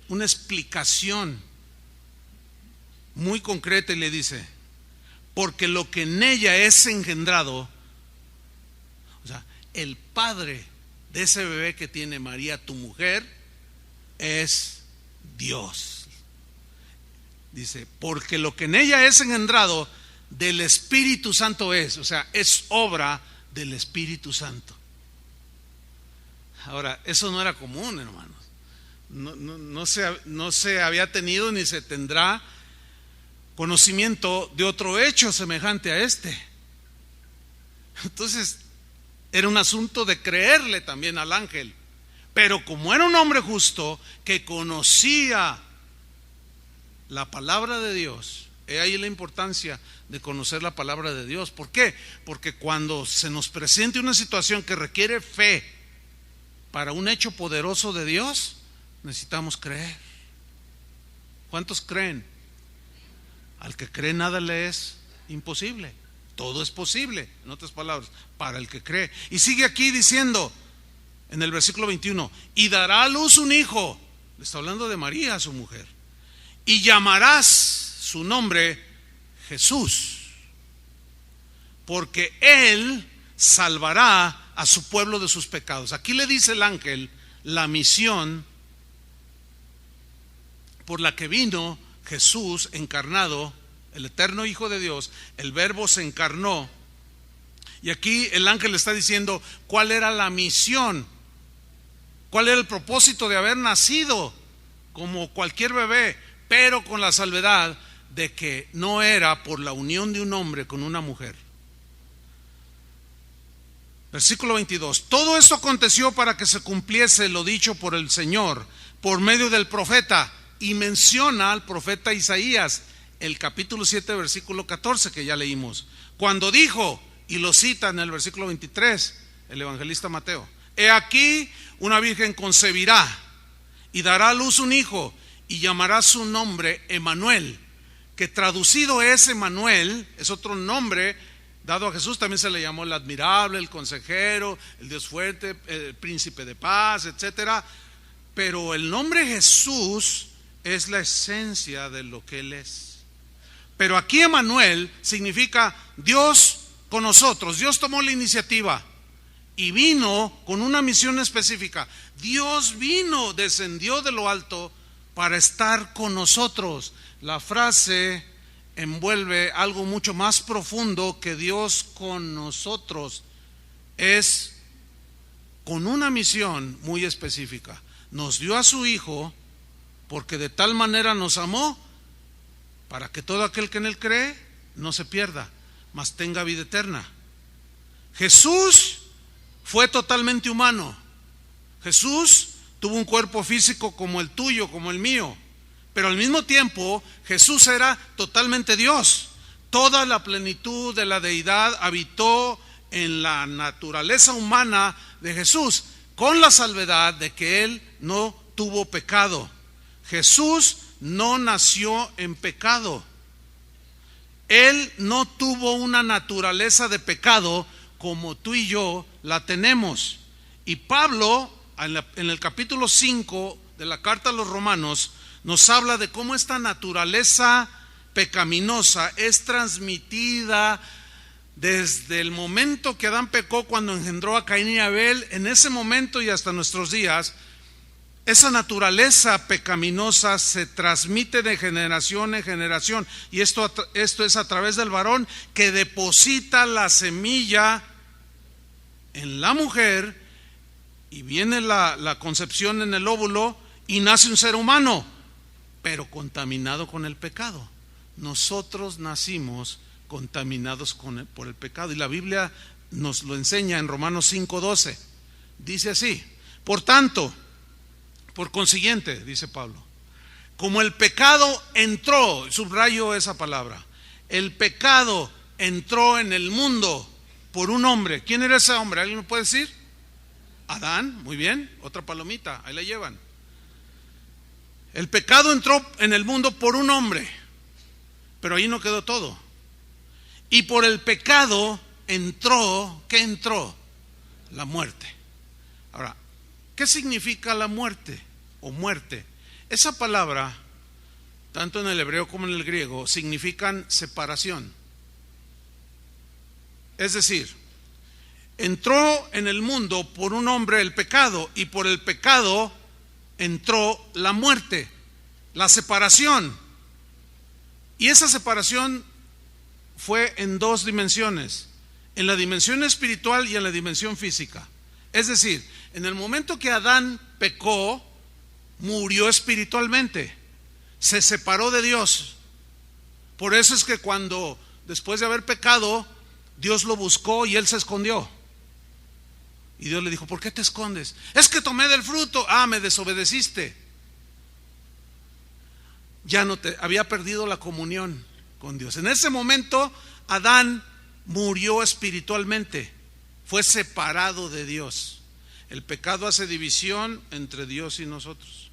una explicación muy concreta y le dice: porque lo que en ella es engendrado, o sea, el padre de ese bebé que tiene María, tu mujer, es Dios. Dice: porque lo que en ella es engendrado del Espíritu Santo es, o sea, es obra del Espíritu Santo. Ahora, eso no era común, hermanos. No se había tenido ni se tendrá conocimiento de otro hecho semejante a este. Entonces, era un asunto de creerle también al ángel. Pero como era un hombre justo que conocía la palabra de Dios, he ahí la importancia de conocer la palabra de Dios. ¿Por qué? Porque cuando se nos presente una situación que requiere fe para un hecho poderoso de Dios, necesitamos creer. ¿Cuántos creen? Al que cree nada le es imposible. Todo es posible, en otras palabras, para el que cree. Y sigue aquí diciendo en el versículo 21: y dará a luz un hijo. Le está hablando de María, su mujer. Y llamarás su nombre Jesús, porque él salvará a su pueblo de sus pecados. Aquí le dice el ángel la misión por la que vino Jesús encarnado, el eterno Hijo de Dios. El Verbo se encarnó. Y aquí el ángel está diciendo cuál era la misión, cuál era el propósito de haber nacido como cualquier bebé, pero con la salvedad de que no era por la unión de un hombre con una mujer. Versículo 22: todo esto aconteció para que se cumpliese lo dicho por el Señor por medio del profeta. Y menciona al profeta Isaías, el capítulo 7, versículo 14, que ya leímos, cuando dijo, y lo cita en el versículo 23, el evangelista Mateo: he aquí una virgen concebirá y dará a luz un hijo y llamará su nombre Emmanuel, que traducido es Emmanuel, es otro nombre dado a Jesús. También se le llamó el admirable, el consejero, el Dios fuerte, el príncipe de paz, etcétera. Pero el nombre Jesús es la esencia de lo que Él es. Pero aquí Emmanuel significa Dios con nosotros. Dios tomó la iniciativa y vino con una misión específica. Dios vino, descendió de lo alto para estar con nosotros. La frase envuelve algo mucho más profundo que Dios con nosotros. Es con una misión muy específica. Nos dio a su Hijo porque de tal manera nos amó, para que todo aquel que en Él cree no se pierda, mas tenga vida eterna. Jesús fue totalmente humano. Jesús tuvo un cuerpo físico como el tuyo, como el mío, pero al mismo tiempo Jesús era totalmente Dios. Toda la plenitud de la deidad habitó en la naturaleza humana de Jesús, con la salvedad de que Él no tuvo pecado. Jesús no nació en pecado. Él no tuvo una naturaleza de pecado como tú y yo la tenemos. Y Pablo, en el capítulo 5 de la carta a los Romanos, nos habla de cómo esta naturaleza pecaminosa es transmitida desde el momento que Adán pecó, cuando engendró a Caín y Abel. En ese momento y hasta nuestros días, esa naturaleza pecaminosa se transmite de generación en generación, y esto es a través del varón que deposita la semilla en la mujer, y viene la concepción en el óvulo y nace un ser humano, pero contaminado con el pecado. Nosotros nacimos contaminados por el pecado, y la Biblia nos lo enseña en Romanos 5:12. Dice así: por tanto, por consiguiente, dice Pablo, como el pecado entró, subrayo esa palabra, el pecado entró en el mundo por un hombre. ¿Quién era ese hombre? ¿Alguien me puede decir? Adán. Muy bien, otra palomita, ahí la llevan. El pecado entró en el mundo por un hombre, pero ahí no quedó todo. Y por el pecado entró, ¿qué entró? La muerte. Ahora, ¿qué significa la muerte o muerte? Esa palabra, tanto en el hebreo como en el griego, significan separación. Es decir, entró en el mundo por un hombre el pecado, y por el pecado entró la muerte, la separación. Y esa separación fue en dos dimensiones: en la dimensión espiritual y en la dimensión física. Es decir, en el momento que Adán pecó, murió espiritualmente, se separó de Dios. Por eso es que cuando, después de haber pecado, Dios lo buscó y él se escondió. Y Dios le dijo: ¿por qué te escondes? Es que tomé del fruto. Me desobedeciste. Ya no había perdido la comunión con Dios. En ese momento Adán murió espiritualmente, fue separado de Dios. El pecado hace división entre Dios y nosotros.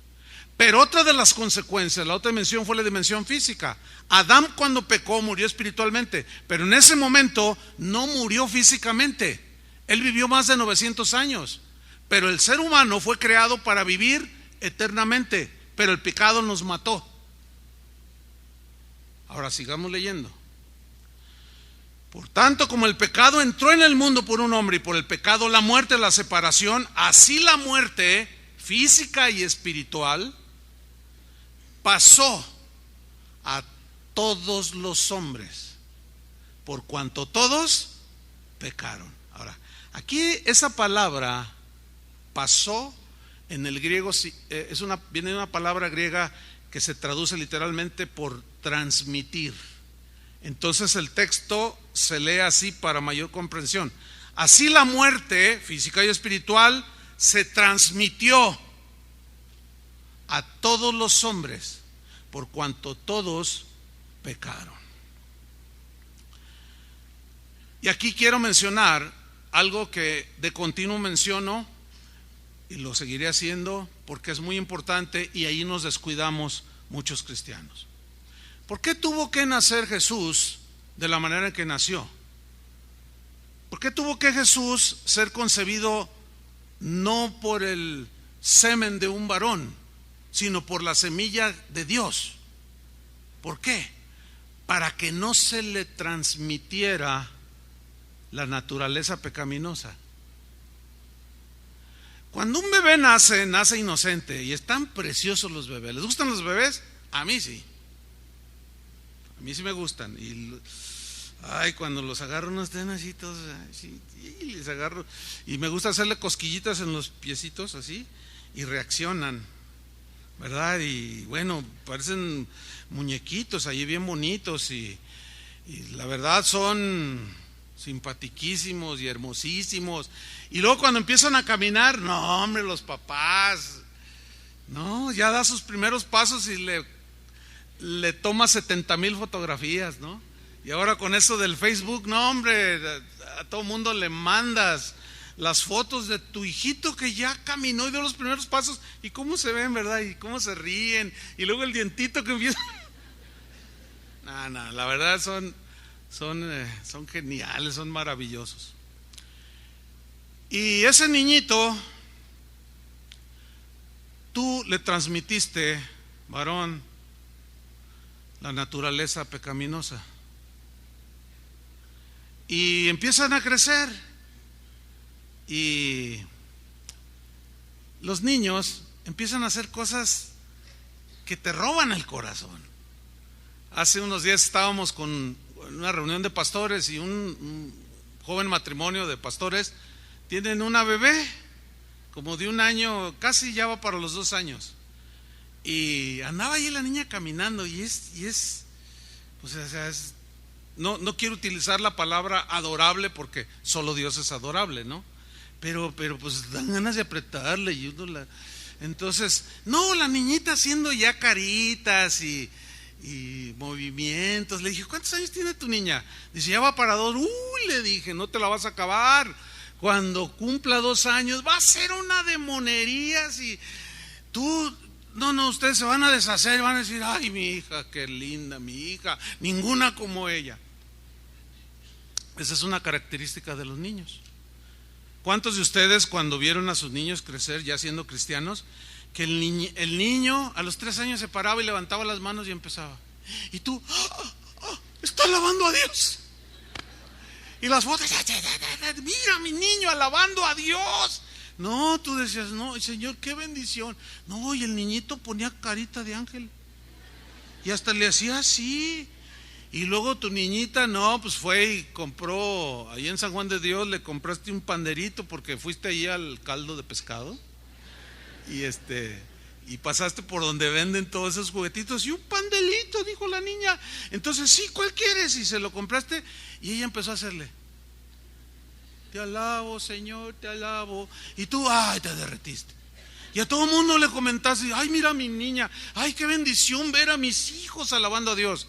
Pero otra de las consecuencias, la otra dimensión, fue la dimensión física. Adán, cuando pecó, murió espiritualmente, pero en ese momento no murió físicamente. Él vivió más de 900 años, pero el ser humano fue creado para vivir eternamente, pero el pecado nos mató. Ahora sigamos leyendo. Por tanto, como el pecado entró en el mundo por un hombre, y por el pecado la muerte, la separación, así la muerte física y espiritual pasó a todos los hombres, por cuanto todos pecaron. Ahora, aquí esa palabra pasó, en el griego viene de una palabra griega que se traduce literalmente por transmitir. Entonces el texto se lee así para mayor comprensión: así la muerte física y espiritual se transmitió a todos los hombres, por cuanto todos pecaron. Y aquí quiero mencionar algo que de continuo menciono, y lo seguiré haciendo porque es muy importante, y ahí nos descuidamos muchos cristianos. ¿Por qué tuvo que nacer Jesús de la manera en que nació? ¿Por qué tuvo que Jesús ser concebido no por el semen de un varón, sino por la semilla de Dios? ¿Por qué? Para que no se le transmitiera la naturaleza pecaminosa. Cuando un bebé nace inocente, y están preciosos los bebés. ¿Les gustan los bebés? A mí sí. A mí sí me gustan. Y cuando los agarro no estén así todos, así, y les agarro, y me gusta hacerle cosquillitas en los piecitos así, y reaccionan, ¿verdad? Y bueno, parecen muñequitos ahí bien bonitos, y Y la verdad son simpatiquísimos y hermosísimos. Y luego cuando empiezan a caminar, no hombre, los papás, no, ya da sus primeros pasos y le toma 70,000 fotografías, ¿no? Y ahora con eso del Facebook, no hombre, a todo mundo le mandas las fotos de tu hijito que ya caminó y dio los primeros pasos, y cómo se ven, ¿verdad? Y cómo se ríen, y luego el dientito que empieza. No, la verdad son geniales, son maravillosos. Y ese niñito, tú le transmitiste, varón, la naturaleza pecaminosa. Y empiezan a crecer. Y los niños empiezan a hacer cosas que te roban el corazón. Hace unos días estábamos con una reunión de pastores y un joven matrimonio de pastores tienen una bebé como de 1 año, casi ya va para los 2 años. Y andaba ahí la niña caminando y es pues, o sea, no quiero utilizar la palabra adorable porque solo Dios es adorable, ¿no? Pero pues dan ganas de apretarle y uno entonces, no, la niñita haciendo ya caritas y movimientos. Le dije, ¿cuántos años tiene tu niña? Dice, ya va para 2. Le dije, no te la vas a acabar. Cuando cumpla 2 años va a ser una de monerías y tú, no, ustedes se van a deshacer, van a decir, ay, mi hija, qué linda mi hija, ninguna como ella. Esa es una característica de los niños. ¿Cuántos de ustedes cuando vieron a sus niños crecer ya siendo cristianos, que el niño a los 3 años se paraba y levantaba las manos y empezaba? Y tú, está alabando a Dios. Y las fotos, mira mi niño alabando a Dios. No, tú decías, no, Señor, qué bendición. No, y el niñito ponía carita de ángel. Y hasta le hacía así. Y luego tu niñita, no, pues fue y compró, ahí en San Juan de Dios le compraste un panderito porque fuiste ahí al caldo de pescado. Y pasaste por donde venden todos esos juguetitos y un pandelito, dijo la niña. Entonces, sí, ¿cuál quieres? Y se lo compraste y ella empezó a hacerle, te alabo, Señor, te alabo. Y tú, ay, te derretiste. Y a todo el mundo le comentaste, ay, mira a mi niña, ay, qué bendición ver a mis hijos alabando a Dios.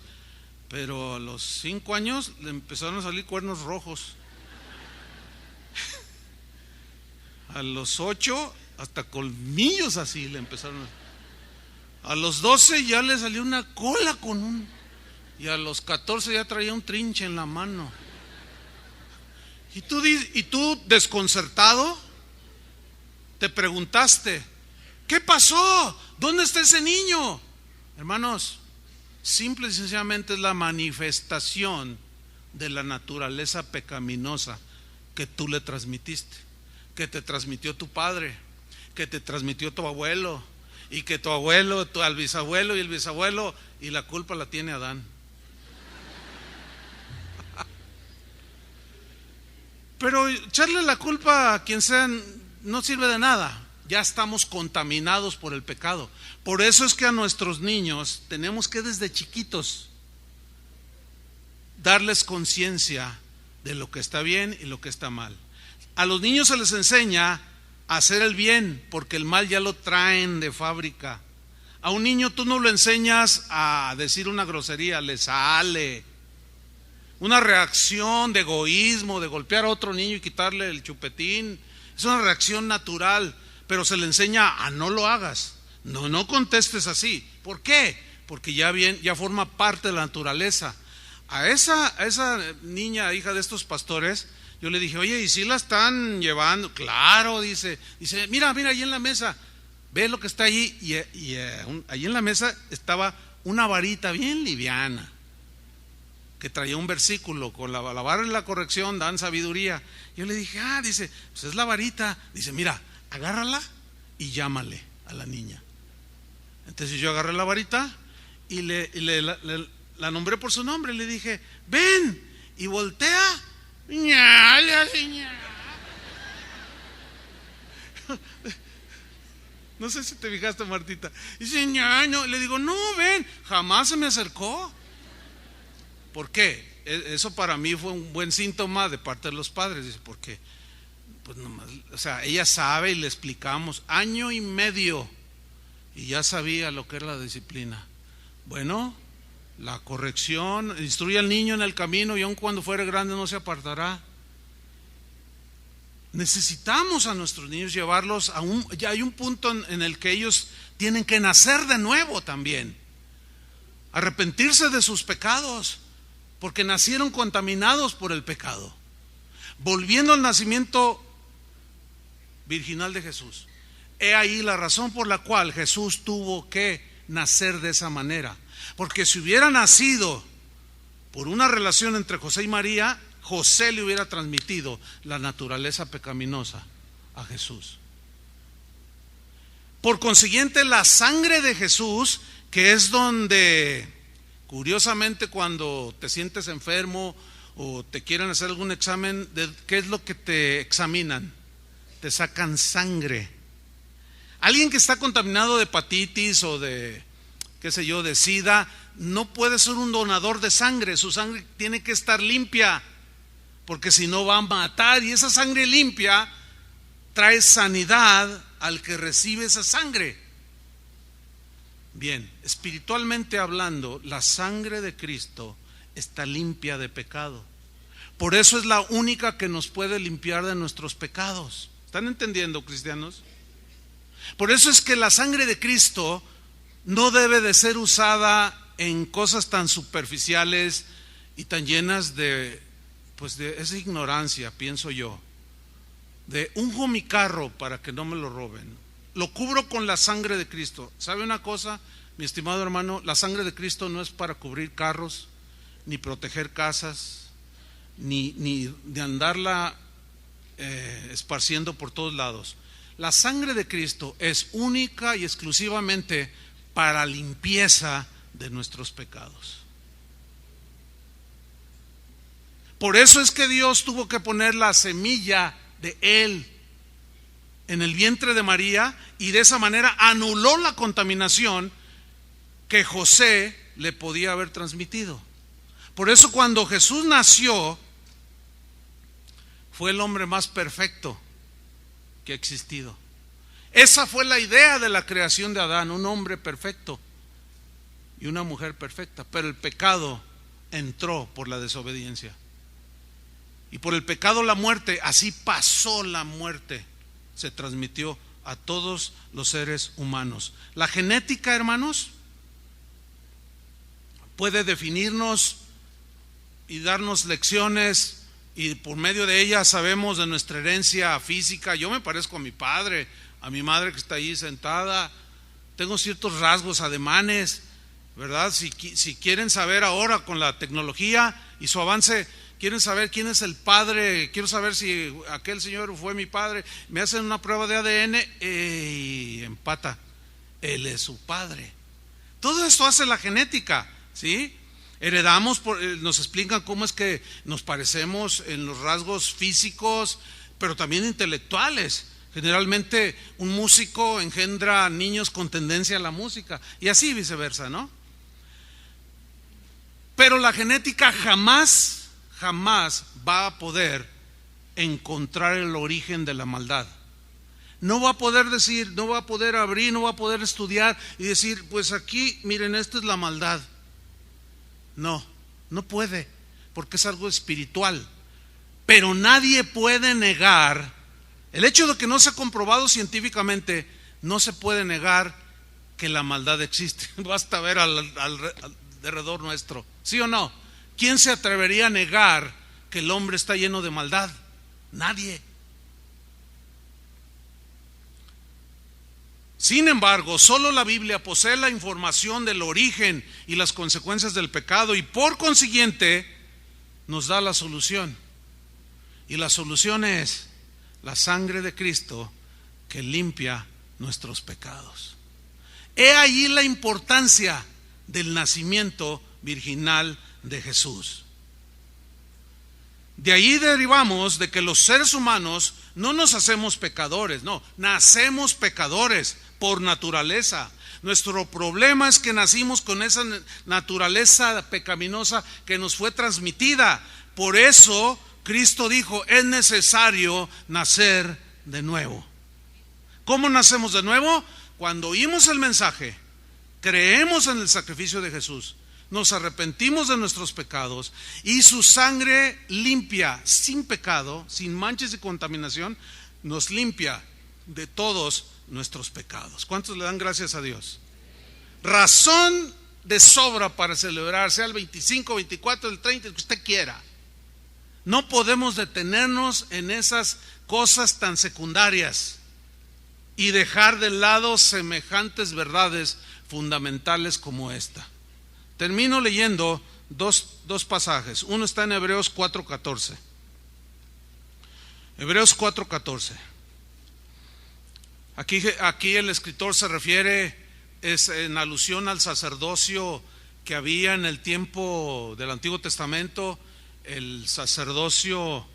Pero a los 5 años le empezaron a salir cuernos rojos. A los 8 hasta colmillos así le empezaron. A los 12 ya le salió una cola y a los 14 ya traía un trinche en la mano. Y tú desconcertado te preguntaste, ¿qué pasó? ¿Dónde está ese niño? Hermanos, simple y sencillamente es la manifestación de la naturaleza pecaminosa que tú le transmitiste, que te transmitió tu padre, que te transmitió tu abuelo, y que tu abuelo, al bisabuelo y el bisabuelo, y la culpa la tiene Adán. Pero echarle la culpa a quien sea no sirve de nada. Ya estamos contaminados por el pecado. Por eso es que a nuestros niños tenemos que desde chiquitos darles conciencia de lo que está bien y lo que está mal. A los niños se les enseña a hacer el bien porque el mal ya lo traen de fábrica. A un niño tú no lo enseñas a decir una grosería, le sale. Una reacción de egoísmo, de golpear a otro niño y quitarle el chupetín, es una reacción natural. Pero se le enseña a no lo hagas, no contestes así. ¿Por qué? Porque ya forma parte de la naturaleza. A esa niña, hija de estos pastores, yo le dije, oye, ¿y si la están llevando? Claro, dice, mira, ahí en la mesa, ve lo que está allí. Y allí en la mesa estaba una varita bien liviana, que traía un versículo, con la vara y la corrección dan sabiduría. Yo le dije, dice, pues es la varita. Dice, mira, agárrala y llámale a la niña. Entonces yo agarré la varita y la nombré por su nombre. Le dije, ven, y voltea. No sé si te fijaste, Martita. Dice, no. Le digo, no, ven. Jamás se me acercó. ¿Por qué? eso para mí fue un buen síntoma de parte de los padres, dice, porque pues nomás, o sea, ella sabe y le explicamos 1 año y medio y ya sabía lo que era la disciplina. Bueno, la corrección, instruye al niño en el camino y aun cuando fuere grande no se apartará. Necesitamos a nuestros niños llevarlos ya hay un punto en el que ellos tienen que nacer de nuevo también, arrepentirse de sus pecados, porque nacieron contaminados por el pecado, volviendo al nacimiento virginal de Jesús. He ahí la razón por la cual Jesús tuvo que nacer de esa manera, porque si hubiera nacido por una relación entre José y María, José le hubiera transmitido la naturaleza pecaminosa a Jesús. Por consiguiente, la sangre de Jesús, que es donde, curiosamente, cuando te sientes enfermo o te quieren hacer algún examen, ¿qué es lo que te examinan? Te sacan sangre. Alguien que está contaminado de hepatitis o de, qué sé yo, de SIDA, no puede ser un donador de sangre. Su sangre tiene que estar limpia, porque si no va a matar, y esa sangre limpia trae sanidad al que recibe esa sangre. Bien, espiritualmente hablando, la sangre de Cristo está limpia de pecado. Por eso es la única que nos puede limpiar de nuestros pecados. ¿Están entendiendo, cristianos? Por eso es que la sangre de Cristo no debe de ser usada en cosas tan superficiales y tan llenas de esa ignorancia, pienso yo. De unjo mi carro para que no me lo roben, lo cubro con la sangre de Cristo. ¿Sabe una cosa, mi estimado hermano? La sangre de Cristo no es para cubrir carros, ni proteger casas, ni de andarla esparciendo por todos lados. La sangre de Cristo es única y exclusivamente para limpieza de nuestros pecados. Por eso es que Dios tuvo que poner la semilla de Él en el vientre de María, y de esa manera anuló la contaminación que José le podía haber transmitido. Por eso cuando Jesús nació, fue el hombre más perfecto que ha existido. Esa fue la idea de la creación de Adán, un hombre perfecto y una mujer perfecta. Pero el pecado entró por la desobediencia, y por el pecado la muerte. Así pasó la muerte, se transmitió a todos los seres humanos. La genética, hermanos, puede definirnos y darnos lecciones, y por medio de ella sabemos de nuestra herencia física. Yo me parezco a mi padre, a mi madre que está ahí sentada, tengo ciertos rasgos, ademanes, ¿verdad? Si quieren saber ahora con la tecnología y su avance, quieren saber quién es el padre, quiero saber si aquel señor fue mi padre, me hacen una prueba de ADN y empata, él es su padre. Todo esto hace la genética, ¿sí? Heredamos, nos explican cómo es que nos parecemos en los rasgos físicos, pero también intelectuales. Generalmente un músico engendra niños con tendencia a la música, y así viceversa, ¿no? Pero la genética jamás va a poder encontrar el origen de la maldad. No va a poder decir, no va a poder abrir, no va a poder estudiar y decir, pues aquí, miren, esta es la maldad. No puede, porque es algo espiritual. Pero nadie puede negar, el hecho de que no se ha comprobado científicamente, no se puede negar que la maldad existe. Basta ver alrededor nuestro, ¿sí o no? ¿Quién se atrevería a negar que el hombre está lleno de maldad? Nadie. Sin embargo, solo la Biblia posee la información del origen y las consecuencias del pecado, y por consiguiente nos da la solución. Y la solución es la sangre de Cristo que limpia nuestros pecados. He ahí la importancia del nacimiento virginal de Jesús. De ahí derivamos de que los seres humanos no nos hacemos pecadores, no, nacemos pecadores por naturaleza. Nuestro problema es que nacimos con esa naturaleza pecaminosa que nos fue transmitida. Por eso Cristo dijo, es necesario nacer de nuevo. ¿Cómo nacemos de nuevo? Cuando oímos el mensaje, creemos en el sacrificio de Jesús, nos arrepentimos de nuestros pecados y su sangre limpia, sin pecado, sin manchas y contaminación, nos limpia de todos nuestros pecados. ¿Cuántos le dan gracias a Dios? Razón de sobra para celebrar, sea el 25, 24, el 30, el que usted quiera. No podemos detenernos en esas cosas tan secundarias y dejar de lado semejantes verdades fundamentales como esta. Termino leyendo dos pasajes. Uno está en Hebreos 4:14. Hebreos 4:14. Aquí el escritor se refiere, es en alusión al sacerdocio que había en el tiempo del Antiguo Testamento, el sacerdocio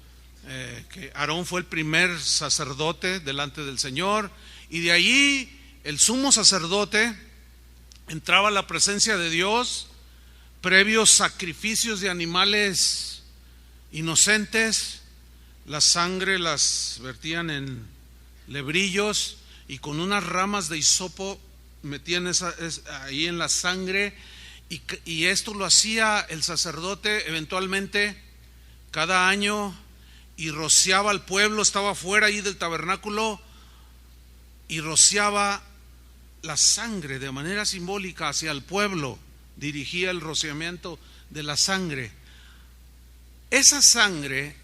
que Aarón fue el primer sacerdote delante del Señor, y de allí el sumo sacerdote entraba a la presencia de Dios, previos sacrificios de animales inocentes, la sangre las vertían en lebrillos y con unas ramas de hisopo metían ahí en la sangre, y esto lo hacía el sacerdote eventualmente cada año, y rociaba al pueblo, estaba fuera ahí del tabernáculo y rociaba la sangre de manera simbólica hacia el pueblo, dirigía el rociamiento de la sangre. Esa sangre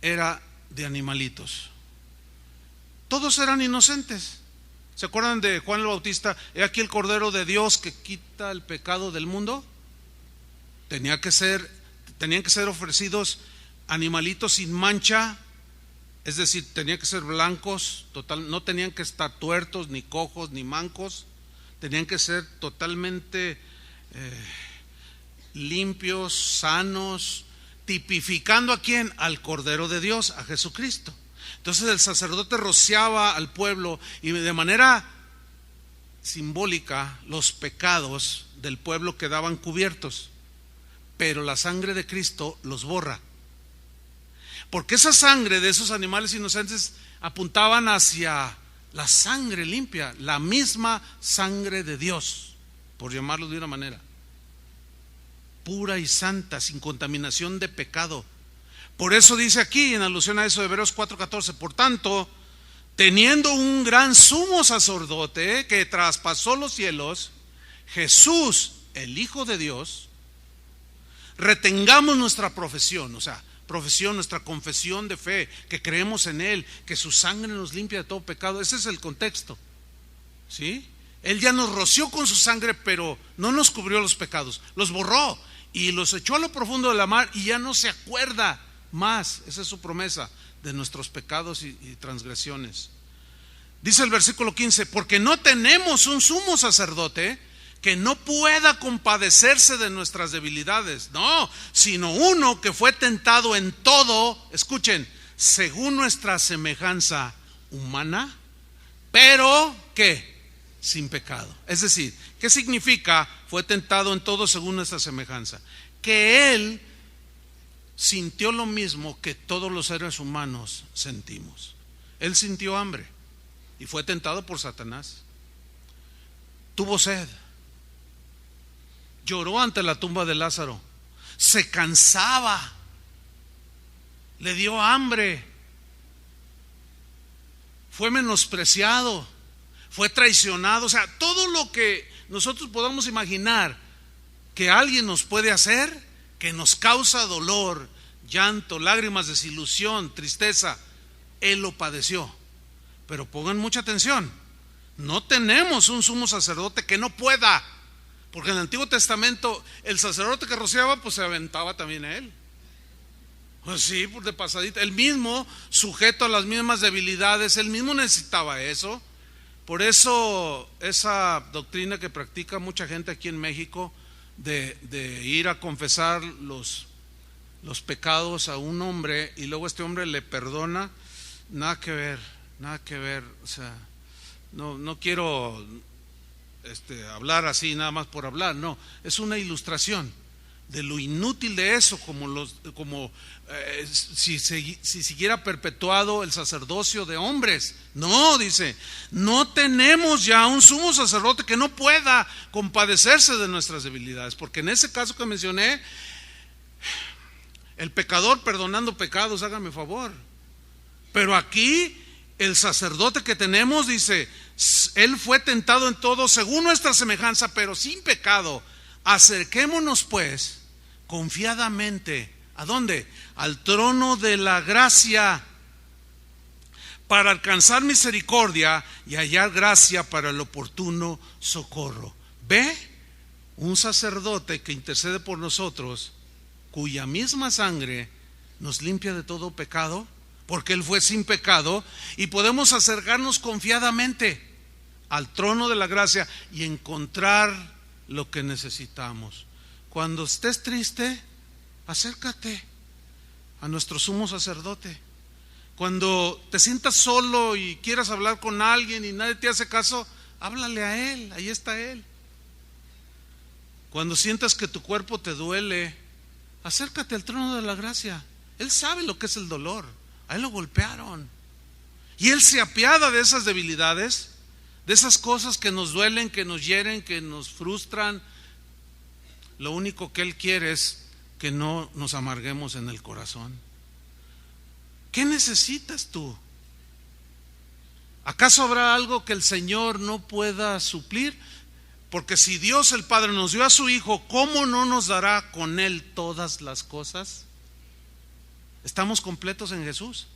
era de animalitos, todos eran inocentes. ¿Se acuerdan de Juan el Bautista? He aquí el Cordero de Dios que quita el pecado del mundo. Tenían que ser ofrecidos animalitos sin mancha, es decir, tenían que ser blancos, no tenían que estar tuertos, ni cojos, ni mancos, tenían que ser totalmente limpios, sanos, tipificando ¿a quién? Al Cordero de Dios, a Jesucristo. Entonces el sacerdote rociaba al pueblo y de manera simbólica los pecados del pueblo quedaban cubiertos, pero la sangre de Cristo los borra, porque esa sangre de esos animales inocentes apuntaban hacia la sangre limpia, la misma sangre de Dios, por llamarlo de una manera, pura y santa, sin contaminación de pecado. Por eso dice aquí, en alusión a eso de Hebreos 4:14, por tanto, teniendo un gran sumo sacerdote que traspasó los cielos, Jesús, el Hijo de Dios, retengamos nuestra profesión, nuestra confesión de fe, que creemos en Él, que su sangre nos limpia de todo pecado. Ese es el contexto, ¿sí? Él ya nos roció con su sangre, pero no nos cubrió los pecados, los borró y los echó a lo profundo de la mar, y ya no se acuerda más, esa es su promesa, de nuestros pecados y transgresiones. Dice el versículo 15, porque no tenemos un sumo sacerdote que no pueda compadecerse de nuestras debilidades, no, sino uno que fue tentado en todo, escuchen, según nuestra semejanza humana, pero ¿qué? Sin pecado. Es decir, ¿qué significa fue tentado en todo según nuestra semejanza? Que Él sintió lo mismo que todos los seres humanos sentimos. Él sintió hambre y fue tentado por Satanás. Tuvo sed, lloró ante la tumba de Lázaro, se cansaba, le dio hambre, fue menospreciado, fue traicionado. O sea, todo lo que nosotros podamos imaginar que alguien nos puede hacer, que nos causa dolor, llanto, lágrimas, desilusión, tristeza, Él lo padeció. Pero pongan mucha atención, no tenemos un sumo sacerdote que no pueda, porque en el Antiguo Testamento el sacerdote que rociaba pues se aventaba también a él. Pues sí, de pasadita, él mismo sujeto a las mismas debilidades, él mismo necesitaba eso. Por eso esa doctrina que practica mucha gente aquí en México de ir a confesar los pecados a un hombre y luego este hombre le perdona, nada que ver. O sea, no quiero hablar así nada más por hablar, no, es una ilustración de lo inútil de eso, si siguiera perpetuado el sacerdocio de hombres. No, dice, no tenemos ya un sumo sacerdote que no pueda compadecerse de nuestras debilidades, porque en ese caso que mencioné, el pecador perdonando pecados, hágame favor, pero aquí el sacerdote que tenemos, dice, él fue tentado en todo según nuestra semejanza, pero sin pecado. Acerquémonos pues confiadamente, ¿a dónde? Al trono de la gracia, para alcanzar misericordia y hallar gracia para el oportuno socorro. ¿Ve? Un sacerdote que intercede por nosotros, cuya misma sangre nos limpia de todo pecado, porque Él fue sin pecado, y podemos acercarnos confiadamente al trono de la gracia y encontrar lo que necesitamos. Cuando estés triste, acércate a nuestro sumo sacerdote. Cuando te sientas solo y quieras hablar con alguien y nadie te hace caso, háblale a Él, ahí está Él. Cuando sientas que tu cuerpo te duele, acércate al trono de la gracia. Él sabe lo que es el dolor. A Él lo golpearon y Él se apiada de esas debilidades, de esas cosas que nos duelen, que nos hieren, que nos frustran. Lo único que Él quiere es que no nos amarguemos en el corazón. ¿Qué necesitas tú? ¿Acaso habrá algo que el Señor no pueda suplir? Porque si Dios el Padre nos dio a su Hijo, ¿cómo no nos dará con Él todas las cosas? Estamos completos en Jesús.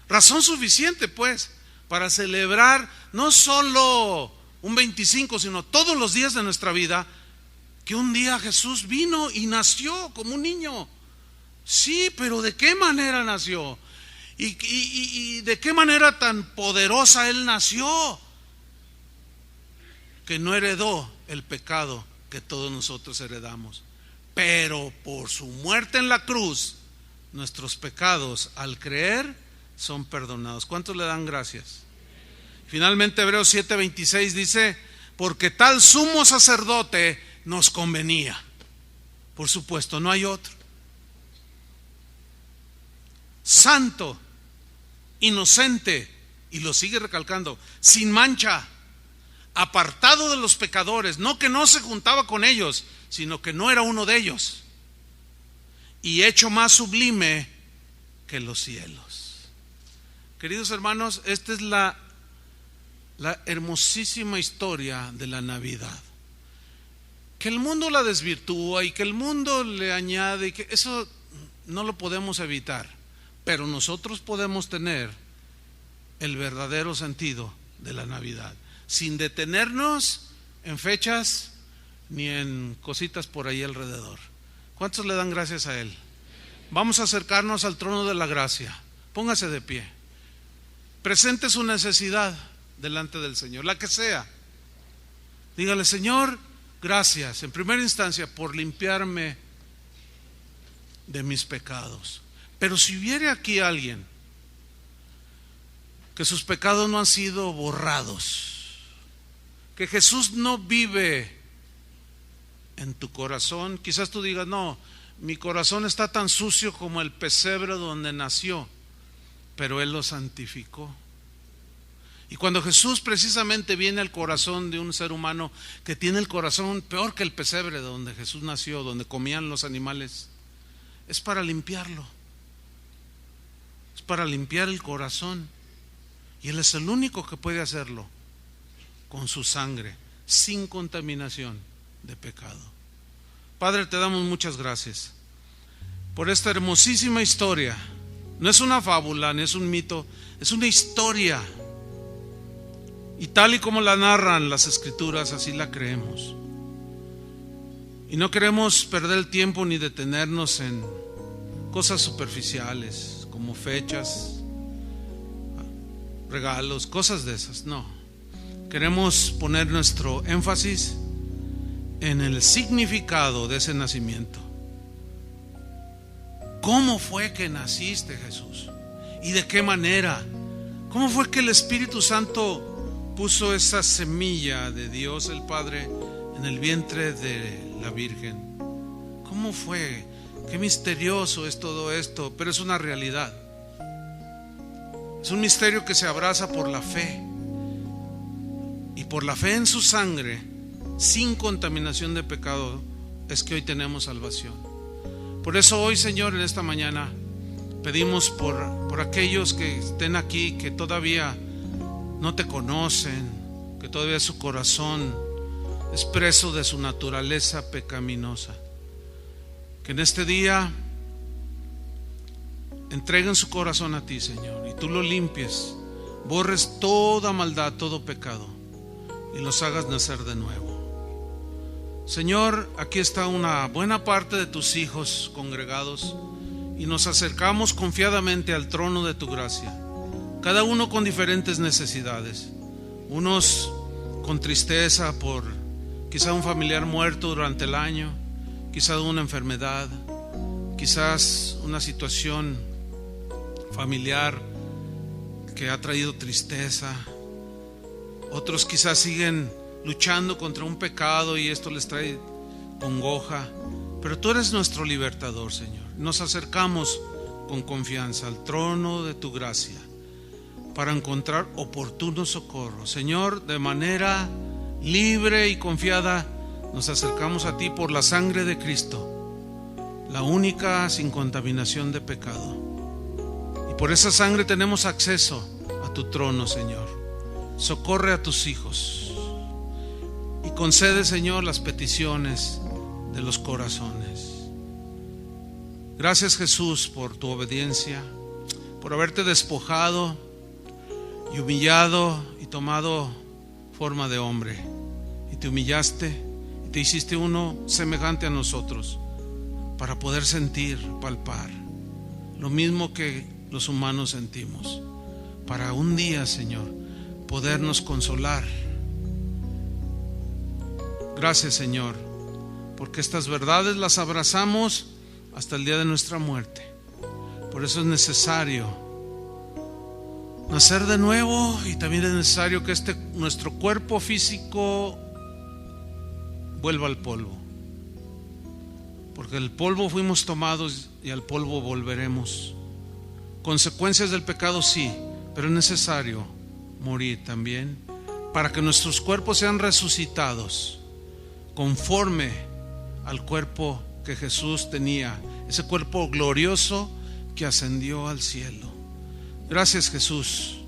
Razón suficiente, pues, para celebrar no solo un 25, sino todos los días de nuestra vida, que un día Jesús vino y nació como un niño. Sí, pero ¿de qué manera nació? ¿Y de qué manera tan poderosa Él nació? Que no heredó el pecado que todos nosotros heredamos, pero por su muerte en la cruz, nuestros pecados al creer son perdonados. ¿Cuántos le dan gracias? Finalmente Hebreos 7:26 dice, porque tal sumo sacerdote nos convenía. Por supuesto, no hay otro. Santo, inocente, y lo sigue recalcando, sin mancha, apartado de los pecadores, no que no se juntaba con ellos, sino que no era uno de ellos, y hecho más sublime que los cielos. Queridos hermanos, esta es la hermosísima historia de la Navidad. Que el mundo la desvirtúa y que el mundo le añade, y que eso no lo podemos evitar, pero nosotros podemos tener el verdadero sentido de la Navidad, sin detenernos en fechas ni en cositas por ahí alrededor. ¿Cuántos le dan gracias a Él? Vamos a acercarnos al trono de la gracia. Póngase de pie. Presente su necesidad delante del Señor, la que sea. Dígale, Señor, gracias en primera instancia por limpiarme de mis pecados. Pero si hubiera aquí alguien que sus pecados no han sido borrados, que Jesús no vive en tu corazón, quizás tú digas, no, mi corazón está tan sucio como el pesebre donde nació, pero Él lo santificó. Y cuando Jesús precisamente viene al corazón de un ser humano que tiene el corazón peor que el pesebre donde Jesús nació, donde comían los animales, es para limpiarlo, es para limpiar el corazón. Y Él es el único que puede hacerlo con su sangre, sin contaminación de pecado. Padre, te damos muchas gracias por esta hermosísima historia. No es una fábula, ni es un mito, es una historia. Y tal y como la narran las Escrituras, así la creemos. Y no queremos perder el tiempo ni detenernos en cosas superficiales, como fechas, regalos, cosas de esas. No, queremos poner nuestro énfasis en el significado de ese nacimiento. ¿Cómo fue que naciste, Jesús? ¿Y de qué manera? ¿Cómo fue que el Espíritu Santo puso esa semilla de Dios el Padre en el vientre de la Virgen. ¿Cómo fue? Qué misterioso es todo esto, pero es una realidad. Es un misterio que se abraza por la fe. Y por la fe en su sangre, sin contaminación de pecado, es que hoy tenemos salvación. Por eso hoy, Señor, en esta mañana, pedimos por aquellos que estén aquí, que todavía no te conocen, que todavía su corazón es preso de su naturaleza pecaminosa. Que en este día entreguen su corazón a ti, Señor, y tú lo limpies, borres toda maldad, todo pecado, y los hagas nacer de nuevo. Señor, aquí está una buena parte de tus hijos congregados, y nos acercamos confiadamente al trono de tu gracia, cada uno con diferentes necesidades, unos con tristeza por quizá un familiar muerto durante el año, quizá una enfermedad, quizás una situación familiar que ha traído tristeza. Otros quizás siguen luchando contra un pecado y esto les trae congoja. Pero tú eres nuestro libertador, Señor. Nos acercamos con confianza al trono de tu gracia para encontrar oportuno socorro. Señor, de manera libre y confiada nos acercamos a ti por la sangre de Cristo, la única sin contaminación de pecado. Y por esa sangre tenemos acceso a tu trono, Señor. Socorre a tus hijos y concede, Señor, las peticiones de los corazones. Gracias, Jesús, por tu obediencia, por haberte despojado y humillado y tomado forma de hombre. Y te humillaste y te hiciste uno semejante a nosotros para poder sentir, palpar lo mismo que los humanos sentimos, para un día, Señor, podernos consolar. Gracias, Señor, porque estas verdades las abrazamos hasta el día de nuestra muerte. Por eso es necesario nacer de nuevo, y también es necesario que nuestro cuerpo físico vuelva al polvo, porque del polvo fuimos tomados y al polvo volveremos. Consecuencias del pecado sí, pero es necesario morir también para que nuestros cuerpos sean resucitados conforme al cuerpo que Jesús tenía, ese cuerpo glorioso que ascendió al cielo. Gracias, Jesús.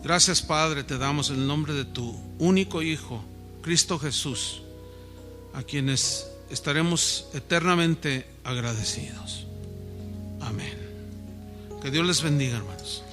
Gracias, Padre, te damos en el nombre de tu único Hijo, Cristo Jesús, a quienes estaremos eternamente agradecidos. Amén. Que Dios les bendiga, hermanos.